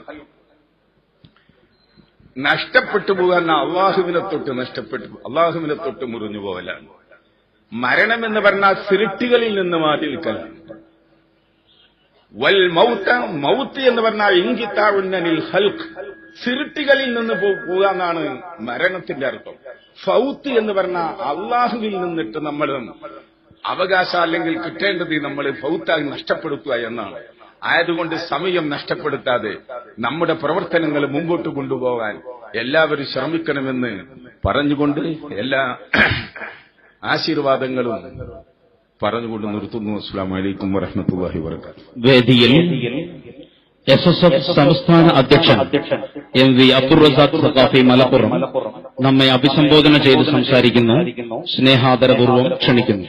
നഷ്ടപ്പെട്ടു പോകാൻ അള്ളാഹുവിനെ തൊട്ട് നഷ്ടപ്പെട്ടു, അള്ളാഹുവിനെ തൊട്ട് മുറിഞ്ഞു പോകലാണ്. മരണം എന്ന് പറഞ്ഞാൽ സൃഷ്ടികളിൽ നിന്ന് മാറ്റി നിൽക്കലാണ്. വൽ മൗത, മൗത്ത് എന്ന് പറഞ്ഞാൽ ഇൻഖിതാഉൻ അനിൽ ഖൽഖ്, സൃഷ്ടികളിൽ നിന്ന് പോകാന്നാണ് മരണത്തിന്റെ അർത്ഥം. ഫൗത്ത് എന്ന് പറഞ്ഞാൽ അള്ളാഹുവിൽ നിന്നിട്ട് നമ്മൾ അവകാശം അല്ലെങ്കിൽ കിട്ടേണ്ടത് നമ്മൾ ഫൗത്തായി നഷ്ടപ്പെടുത്തുക എന്നാണ്. ആയതുകൊണ്ട് സമയം നഷ്ടപ്പെടുത്താതെ നമ്മുടെ പ്രവർത്തനങ്ങൾ മുമ്പോട്ട് കൊണ്ടുപോകാൻ എല്ലാവരും ശ്രമിക്കണമെന്ന് പറഞ്ഞുകൊണ്ട് എല്ലാ ആശീർവാദങ്ങളും പറഞ്ഞുകൊണ്ട് നിർത്തുന്നു. അസ്സലാമു അലൈക്കും വറഹ്മത്തുള്ളാഹി വബറകാതുഹു. വേദിയിൽ SSF സംസ്ഥാന അധ്യക്ഷൻ MV അബ്ദുർ റസാഖ് സഖാഫി മലപ്പുറം നമ്മെ അഭിസംബോധന ചെയ്ത് സംസാരിക്കുന്നു. സ്നേഹാദരപൂർവ്വം ക്ഷണിക്കുന്നു.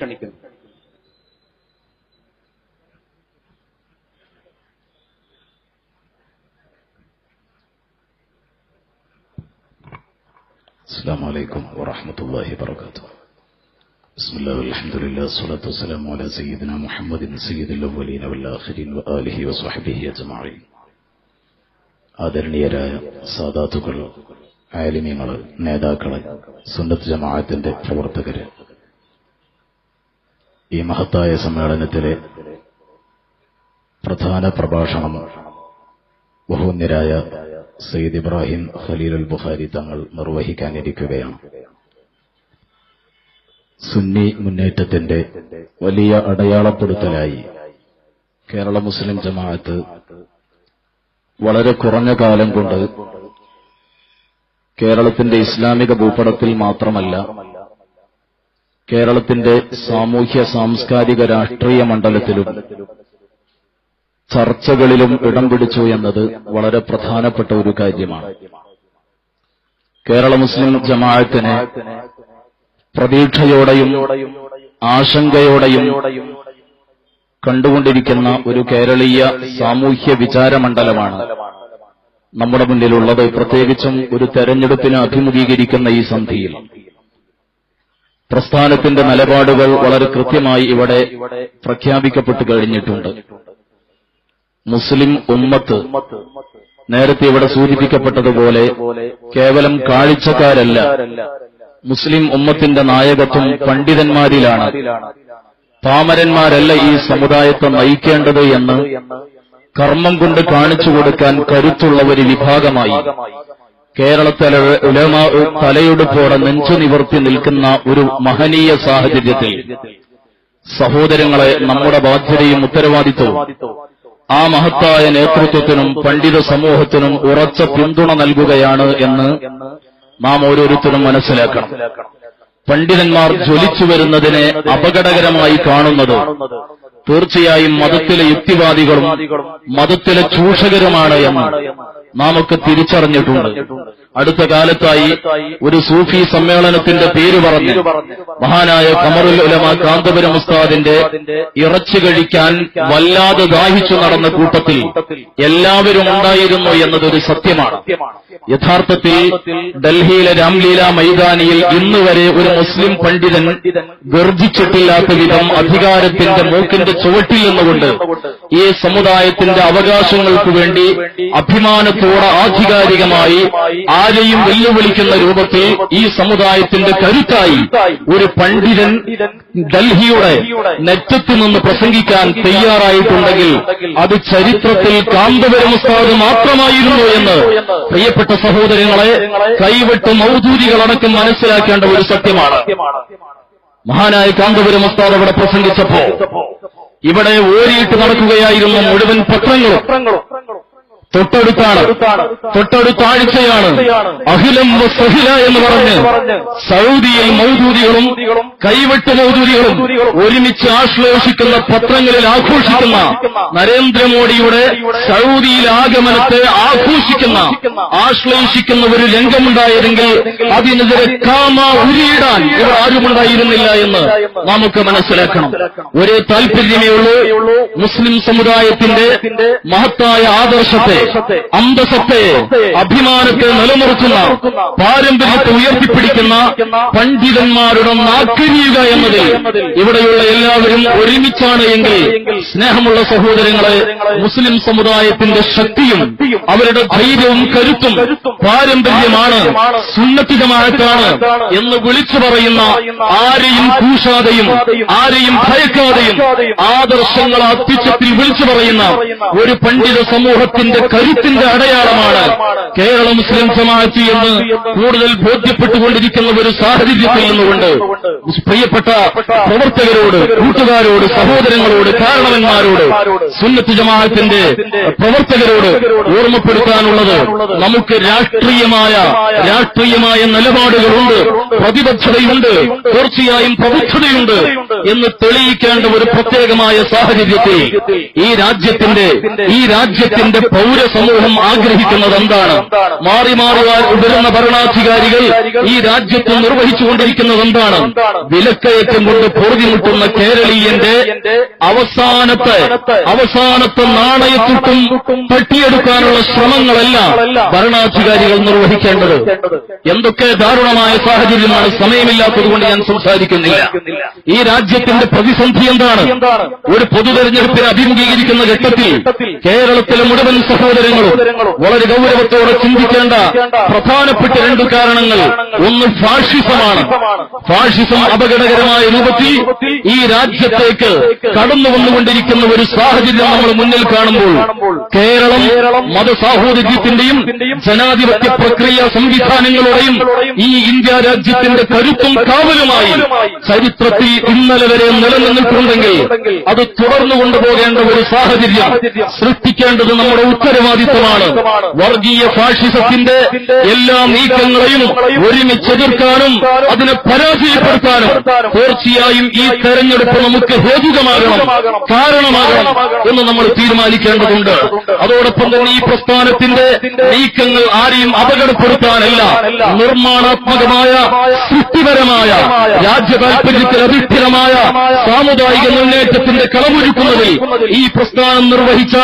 السلام عليكم ورحمة الله وبركاته. بسم الله والحمد لله والصلاة والسلام على سيدنا محمد سيد الأولين والآخرين وآله وصحبه أجمعين. ആദരണീയരായ സാദാത്തുക്കൾ, ആലിമീങ്ങൾ, നേതാക്കളെ, സുന്നത്ത് ജമാഅത്തിന്റെ പ്രവർത്തകര്, ഈ മഹത്തായ സമ്മേളനത്തിലെ പ്രധാന പ്രഭാഷണം ബഹുമാന്യരായ സയ്യിദ് ഇബ്രാഹിം ഖലീലുൽ ബുഖാരി തങ്ങൾ നിർവഹിക്കാനിരിക്കുകയാണ്. സുന്നി മുന്നേറ്റത്തിന്റെ വലിയ അടയാളപ്പെടുത്തലായി കേരള മുസ്ലിം ജമാഅത്ത് വളരെ കുറഞ്ഞ കാലം കൊണ്ട് കേരളത്തിന്റെ ഇസ്ലാമിക ഭൂപടത്തിൽ മാത്രമല്ല കേരളത്തിന്റെ സാമൂഹ്യ സാംസ്കാരിക രാഷ്ട്രീയ മണ്ഡലത്തിലും ചർച്ചകളിലും ഇടം പിടിച്ചു എന്നത് വളരെ പ്രധാനപ്പെട്ട ഒരു കാര്യമാണ്. കേരള മുസ്ലിം ജമാഅത്തിനെ പ്രതീക്ഷയോടെയും ആശങ്കയോടെയും കണ്ടുകൊണ്ടിരിക്കുന്ന ഒരു കേരളീയ സാമൂഹ്യ വിചാരമണ്ഡലമാണ് നമ്മുടെ മുന്നിലുള്ളത്. പ്രത്യേകിച്ചും ഒരു തെരഞ്ഞെടുപ്പിന് അഭിമുഖീകരിക്കുന്ന ഈ സന്ധിയിൽ പ്രസ്ഥാനത്തിന്റെ നിലപാടുകൾ വളരെ കൃത്യമായി ഇവിടെ പ്രഖ്യാപിക്കപ്പെട്ടു കഴിഞ്ഞിട്ടുണ്ട്. മുസ്ലിം ഉമ്മത്ത് നേരത്തെ ഇവിടെ സൂചിപ്പിക്കപ്പെട്ടതുപോലെ കേവലം കാഴ്ചക്കാരല്ല. മുസ്ലിം ഉമ്മത്തിന്റെ നായകത്വം പണ്ഡിതന്മാരിലാണ്. പാമരന്മാരല്ല ഈ സമുദായത്തെ നയിക്കേണ്ടത് എന്ന് കർമ്മം കൊണ്ട് കാണിച്ചു കൊടുക്കാൻ കരുത്തുള്ള ഒരു വിഭാഗമായി കേരളത്തിലെ ഉലമാ തലയെടുപ്പോടെ നെഞ്ചു നിവർത്തി നിൽക്കുന്ന ഒരു മഹനീയ സാഹചര്യത്തിൽ സഹോദരങ്ങളെ, നമ്മുടെ ബാധ്യതയും ഉത്തരവാദിത്വവും ആ മഹത്തായ നേതൃത്വത്തിനും പണ്ഡിത സമൂഹത്തിനും ഉറച്ച പിന്തുണ നൽകുകയാണ് എന്ന് നാം ഓരോരുത്തരും മനസ്സിലാക്കണം. പണ്ഡിതന്മാർ ജ്വലിച്ചു വരുന്നതിനെ അപകടകരമായി കാണുന്നത് തീർച്ചയായും മതത്തിലെ യുക്തിവാദികളും മതത്തിലെ ചൂഷകരുമാണ് എന്ന് നാമൊക്കെ തിരിച്ചറിഞ്ഞിട്ടുണ്ട്. അടുത്ത കാലത്തായി ഒരു സൂഫി സമ്മേളനത്തിന്റെ പേര് പറഞ്ഞ് മഹാനായ ഖമറുൽ ഉലമ കാന്തപുരം ഉസ്താദിന്റെ ഇറച്ചി കഴിക്കാൻ വല്ലാതെ ദാഹിച്ചു നടന്ന കൂട്ടത്തിൽ എല്ലാവരും ഉണ്ടായിരുന്നു എന്നതൊരു സത്യമാണ്. യഥാർത്ഥത്തിൽ ഡൽഹിയിലെ രാംലീല മൈതാനിയിൽ ഇന്നുവരെ ഒരു മുസ്ലിം പണ്ഡിതൻ ഗർജിച്ചിട്ടില്ലാത്ത വിധം അധികാരത്തിന്റെ മൂക്കിന്റെ ചുവട്ടിൽ നിന്നുകൊണ്ട് ഈ സമുദായത്തിന്റെ അവകാശങ്ങൾക്ക് വേണ്ടി അഭിമാനത്തോടെ ആധികാരികമായി ആരെയും വെല്ലുവിളിക്കുന്ന രൂപത്തിൽ ഈ സമുദായത്തിന്റെ കരുത്തായി ഒരു പണ്ഡിതൻ ഡൽഹിയുടെ നെറ്റത്തു നിന്ന് പ്രസംഗിക്കാൻ തയ്യാറായിട്ടുണ്ടെങ്കിൽ അത് ചരിത്രത്തിൽ കാന്തപുരം ഉസ്താദ് മാത്രമായിരുന്നു എന്ന് പ്രിയപ്പെട്ട സഹോദരങ്ങളെ, കൈവിട്ട് മൗദൂദികളടക്കം മനസ്സിലാക്കേണ്ട ഒരു സത്യമാണ്. മഹാനായ കാന്തപുരം ഉസ്താദ് അവിടെ പ്രസംഗിച്ചപ്പോ ഇവിടെ ഓരിയിട്ട് നടക്കുകയായിരുന്നു മുഴുവൻ പത്രങ്ങളും. തൊട്ടടുത്ത ആഴ്ചയാണ് അഖിലം സഹില എന്ന് പറഞ്ഞ് സൗദിയിൽ മൗദൂദികളും കൈവെട്ട് മൗദൂദികളും ഒരുമിച്ച് ആശ്ലേഷിക്കുന്ന പത്രങ്ങളിൽ ആഘോഷിക്കുന്ന നരേന്ദ്രമോദിയുടെ സൗദിയിൽ ആഗമനത്തെ ആശ്ലേഷിക്കുന്ന ഒരു രംഗമുണ്ടായതെങ്കിൽ അതിനെതിരെ കാമ ഉരിയിടാൻ ഇവർ ആരുമുണ്ടായിരുന്നില്ല എന്ന് നമുക്ക് മനസ്സിലാക്കണം. ഒരേ താൽപര്യമേ ഉള്ളൂ, മുസ്ലിം സമുദായത്തിന്റെ മഹത്തായ ആദർശത്തെ, അന്തസ്സത്തെ, അഭിമാനത്തെ നിലനിർത്തുന്ന, പാരമ്പര്യത്തെ ഉയർത്തിപ്പിടിക്കുന്ന പണ്ഡിതന്മാരുടെ നാക്കരിയുക എന്നതിൽ ഇവിടെയുള്ള എല്ലാവരും ഒരുമിച്ചാണ് എങ്കിൽ, സ്നേഹമുള്ള സഹോദരങ്ങളെ, മുസ്ലിം സമുദായത്തിന്റെ ശക്തിയും അവരുടെ ധൈര്യവും കരുത്തും പാരമ്പര്യമാണ്, സുന്നത്ത് ജമാഅത്താണ് എന്ന് വിളിച്ചു പറയുന്ന, ആരെയും കൂശാതെയും ആരെയും ഭയക്കാതെയും ആദർശങ്ങൾ അത്യുച്ചത്തിൽ വിളിച്ചു പറയുന്ന ഒരു പണ്ഡിത സമൂഹത്തിന്റെ കരുത്തിന്റെ അടയാളമാണ് കേരള മുസ്ലിം ജമാഅത്ത് എന്ന് കൂടുതൽ ബോധ്യപ്പെട്ടുകൊണ്ടിരിക്കുന്ന ഒരു സാഹചര്യത്തിൽ നിന്നുകൊണ്ട് പ്രിയപ്പെട്ട പ്രവർത്തകരോട്, കൂട്ടുകാരോട്, സഹോദരങ്ങളോട്, കാരണവന്മാരോട്, സുന്നത്ത് ജമാഅത്തിന്റെ പ്രവർത്തകരോട് ഓർമ്മപ്പെടുത്താനുള്ളത്, നമുക്ക് രാഷ്ട്രീയമായ നിലപാടുകളുണ്ട്, പ്രതിബദ്ധതയുണ്ട്, തീർച്ചയായും പ്രബുദ്ധതയുണ്ട് എന്ന് തെളിയിക്കേണ്ട ഒരു പ്രത്യേകമായ സാഹചര്യത്തിൽ ഈ രാജ്യത്തിന്റെ പൗരസമൂഹം ആഗ്രഹിക്കുന്നത് എന്താണ്? മാറി വരുന്ന ഭരണാധികാരികൾ ഈ രാജ്യത്ത് നിർവഹിച്ചുകൊണ്ടിരിക്കുന്നത് എന്താണ്? വിലക്കയറ്റം കൊണ്ട് പൊറുതിമുട്ടുന്ന കേരളീയന്റെ അവസാനത്തെ നാണയത്തുട്ടും തട്ടിയെടുക്കാനുള്ള ശ്രമങ്ങളല്ല ഭരണാധികാരികൾ നിർവഹിക്കേണ്ടത്. എന്തൊക്കെ ദാരുണമായ സാഹചര്യമാണ്, സമയമില്ലാത്തതുകൊണ്ട് ഞാൻ സംസാരിക്കുന്നില്ല. ഈ രാജ്യത്തിന്റെ പ്രതിസന്ധി എന്താണ്? ഒരു പൊതുതെരഞ്ഞെടുപ്പിനെ അഭിമുഖീകരിക്കുന്ന ഘട്ടത്തിൽ കേരളത്തിലെ മുഴുവൻ സഹോദരങ്ങളും വളരെ ഗൗരവത്തോടെ ചിന്തിക്കേണ്ട പ്രധാനപ്പെട്ട രണ്ട് കാരണങ്ങൾ. ഒന്ന് ഫാഷിസമാണ്. ഫാഷിസം അപകടകരമായ രൂപത്തിൽ ഈ രാജ്യത്തേക്ക് കടന്നു വന്നുകൊണ്ടിരിക്കുന്ന ഒരു സാഹചര്യം നമ്മൾ മുന്നിൽ കാണുമ്പോൾ കേരളം മതസാഹോദര്യത്തിന്റെയും ജനാധിപത്യ പ്രക്രിയ സംവിധാനങ്ങളുടെയും ഈ ഇന്ത്യ രാജ്യത്തിന്റെ കരുത്തും കാവലുമായി ചരിത്രത്തിൽ ഇന്നലെ വരെ നിലനിന്നിട്ടുണ്ടെങ്കിൽ അത് തുടർന്നു കൊണ്ടുപോകേണ്ട ഒരു സാഹചര്യം സൃഷ്ടിക്കേണ്ടത് നമ്മുടെ ഉത്തരവാദിത്തമാണ്. ഉത്തരവാദിത്തമാണ്. വർഗീയ ഫാഷിസത്തിന്റെ എല്ലാ നീക്കങ്ങളെയും ഒരുമിച്ച് എതിർക്കാനും അതിനെ പരാജയപ്പെടുത്താനും തീർച്ചയായും ഈ തെരഞ്ഞെടുപ്പ് നമുക്ക് ഹേതുകമാകണം, കാരണമാകണം എന്ന് നമ്മൾ തീരുമാനിക്കേണ്ടതുണ്ട്. അതോടൊപ്പം തന്നെ ഈ പ്രസ്ഥാനത്തിന്റെ നീക്കങ്ങൾ ആരെയും അപകടപ്പെടുത്താനല്ല, നിർമ്മാണാത്മകമായ, സൃഷ്ടിപരമായ, രാജ്യ താൽപര്യത്തിൽ അധിഷ്ഠിതമായ സാമുദായിക മുന്നേറ്റത്തിന്റെ കളമൊരുക്കുന്നതിൽ ഈ പ്രസ്ഥാനം നിർവഹിച്ച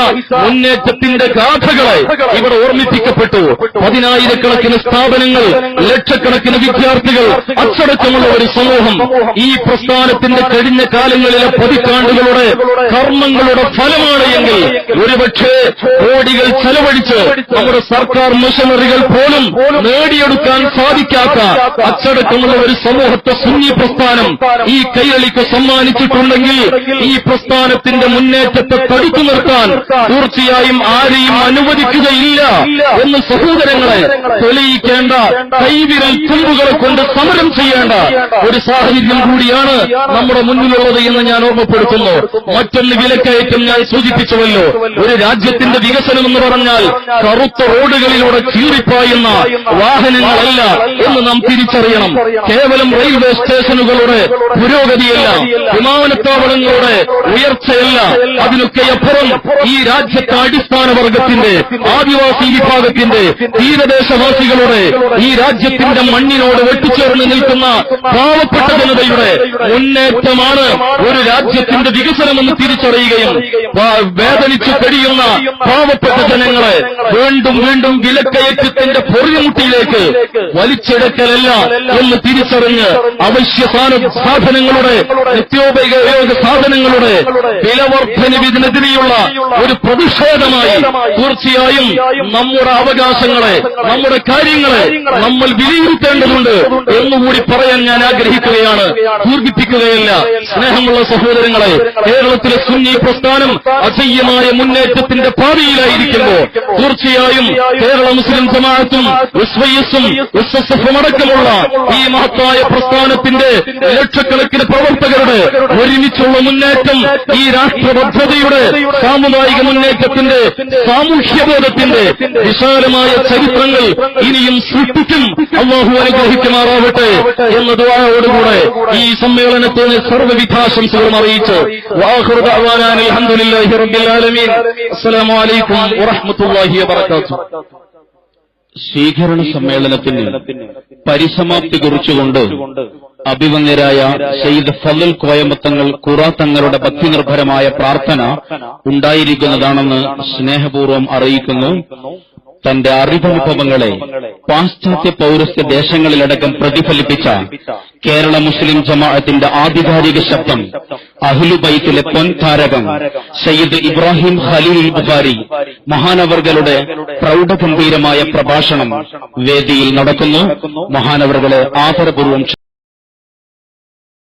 മുന്നേറ്റത്തിന്റെ ഗാഥകളെ ഇവിടെ ഓർമ്മിപ്പിക്കപ്പെട്ടു. 10,000-കണക്കിന് സ്ഥാപനങ്ങൾ, ലക്ഷക്കണക്കിന് വിദ്യാർത്ഥികൾ, അച്ചടക്കമുള്ള ഒരു സമൂഹം ഈ പ്രസ്ഥാനത്തിന്റെ കഴിഞ്ഞ കാലങ്ങളിലെ പതിറ്റാണ്ടുകളുടെ കർമ്മങ്ങളുടെ ഫലമാണ് എങ്കിൽ ഒരുപക്ഷേ കോടികൾ ചെലവഴിച്ച് നമ്മുടെ സർക്കാർ മിഷനറികൾ പോലും നേടിയെടുക്കാൻ സാധിക്കാത്ത അച്ചടക്കമുള്ള ഒരു സമൂഹത്തെ സുന്നി പ്രസ്ഥാനം ഈ കൈരളിക്ക് സമ്മാനിച്ചിട്ടുണ്ടെങ്കിൽ ഈ പ്രസ്ഥാനത്തിന്റെ മുന്നേറ്റത്തെ തടുത്തു നിർത്താൻ തീർച്ചയായും ആരെയും അനുവദിക്കുകയില്ല എന്ന് സഹോദരങ്ങളെ തെളിയിക്കേണ്ട, കൈവിരൽ തുമ്പുകളെ കൊണ്ട് സമരം ചെയ്യേണ്ട ഒരു സാഹചര്യം കൂടിയാണ് നമ്മുടെ മുന്നിലുള്ളത് എന്ന് ഞാൻ ഓർമ്മപ്പെടുത്തുന്നു. മറ്റൊന്ന് വിലക്കയറ്റം ഞാൻ സൂചിപ്പിച്ചുവല്ലോ. ഒരു രാജ്യത്തിന്റെ വികസനം എന്ന് പറഞ്ഞാൽ കറുത്ത റോഡുകളിലൂടെ ചീറിപ്പായുന്ന വാഹനങ്ങളല്ല എന്ന് നാം തിരിച്ചറിയണം. കേവലം റെയിൽവേ സ്റ്റേഷനുകളുടെ പുരോഗതിയല്ല, വിമാനത്താവളങ്ങളുടെ ഉയർച്ചയല്ല, അതിനൊക്കെ അപ്പുറം ഈ രാജ്യത്തെ അടിസ്ഥാന വർഗത്തിന്റെ, ആദിവാസി വിഭാഗത്തിന്റെ, തീരദേശവാസികളുടെ, ഈ രാജ്യത്തിന്റെ മണ്ണിനോട് വെട്ടിച്ചേർന്ന് നിൽക്കുന്ന പാവപ്പെട്ട ജനതയുടെ മുന്നേറ്റമാണ് ഒരു രാജ്യത്തിന്റെ വികസനമെന്ന് തിരിച്ചറിയുകയും വേദനിച്ചു കഴിയുന്ന പാവപ്പെട്ട ജനങ്ങളെ വീണ്ടും വീണ്ടും വിലക്കയറ്റത്തിന്റെ പൊറിമുട്ടിയിലേക്ക് വലിച്ചെടുക്കലല്ല എന്ന് തിരിച്ചറിഞ്ഞ് അവശ്യ സാധനങ്ങളുടെ, നിത്യോപയോഗ സാധനങ്ങളുടെ വിലവർദ്ധനവിനെതിരെയുള്ള ഒരു പ്രതിഷേധമായി തീർച്ചയായും നമ്മുടെ അവകാശങ്ങളെ, നമ്മുടെ കാര്യങ്ങളെ നമ്മൾ വിലയിരുത്തേണ്ടതുണ്ട് എന്നുകൂടി പറയാൻ ഞാൻ ആഗ്രഹിക്കുകയാണ്, ദീർഘിപ്പിക്കുകയല്ല. സ്നേഹമുള്ള സഹോദരങ്ങളെ, കേരളത്തിലെ സുന്നി പ്രസ്ഥാനം അജയ്യമായ മുന്നേറ്റത്തിന്റെ പാതയിലായിരിക്കുമ്പോൾ തീർച്ചയായും കേരള മുസ്ലിം ജമാഅത്തും SYS-ഉം SSF-ഉം അടക്കമുള്ള ഈ മഹത്തായ പ്രസ്ഥാനത്തിന്റെ ലക്ഷക്കണക്കിന് പ്രവർത്തകരുടെ ഒരുമിച്ചുള്ള മുന്നേറ്റം ഈ രാഷ്ട്രബദ്ധതയുടെ, സാമുദായിക മുന്നേറ്റത്തിന്റെ, സാമൂഹ്യബോധത്തിന്റെ വിശാലമായ ചരിത്രങ്ങൾ ഇനിയും സൃഷ്ടിക്കും. അല്ലാഹു അനുഗ്രഹിക്കുമാറാവട്ടെ എന്ന ദുആയോടുകൂടെ ഈ സമ്മേളനത്തിന് സർവ്വവിധാശംസകളും അറിയിച്ച് വആഖിറു ദഅ്വാനാ അൽഹംദുലില്ലാഹി റബ്ബിൽ ആലമീൻ. അസ്സലാമു അലൈക്കും വറഹ്മത്തുള്ളാഹി വബറകാതുഹു. സ്വീകരണ സമ്മേളനത്തിന് പരിസമാപ്തി കുറിച്ചുകൊണ്ട് അഭിവന്യരായ സയ്യിദ് ഫളൽ കോയമ്പത്തങ്ങൾ ഖുറാ തങ്ങളുടെ ഭക്തിനിർഭരമായ പ്രാർത്ഥന ഉണ്ടായിരിക്കുന്നതാണെന്ന് സ്നേഹപൂർവ്വം അറിയിക്കുന്നു. തന്റെ അറിവനുഭവങ്ങളെ പാശ്ചാത്യ പൗരസ്ത്യ ദേശങ്ങളിലടക്കം പ്രതിഫലിപ്പിച്ച കേരള മുസ്ലിം ജമാഅത്തിന്റെ ആധികാരിക ശബ്ദം, അഹ്ലുബൈത്തിലെ പൊൻതാരകം സയ്യിദ് ഇബ്രാഹിം ഖലീൽ ബുഖാരി മഹാനവർകളുടെ പ്രൗഢഗംഭീരമായ പ്രഭാഷണം വേദിയിൽ നടക്കുന്നു. മഹാനവർകളെ ആദരപൂർവ്വം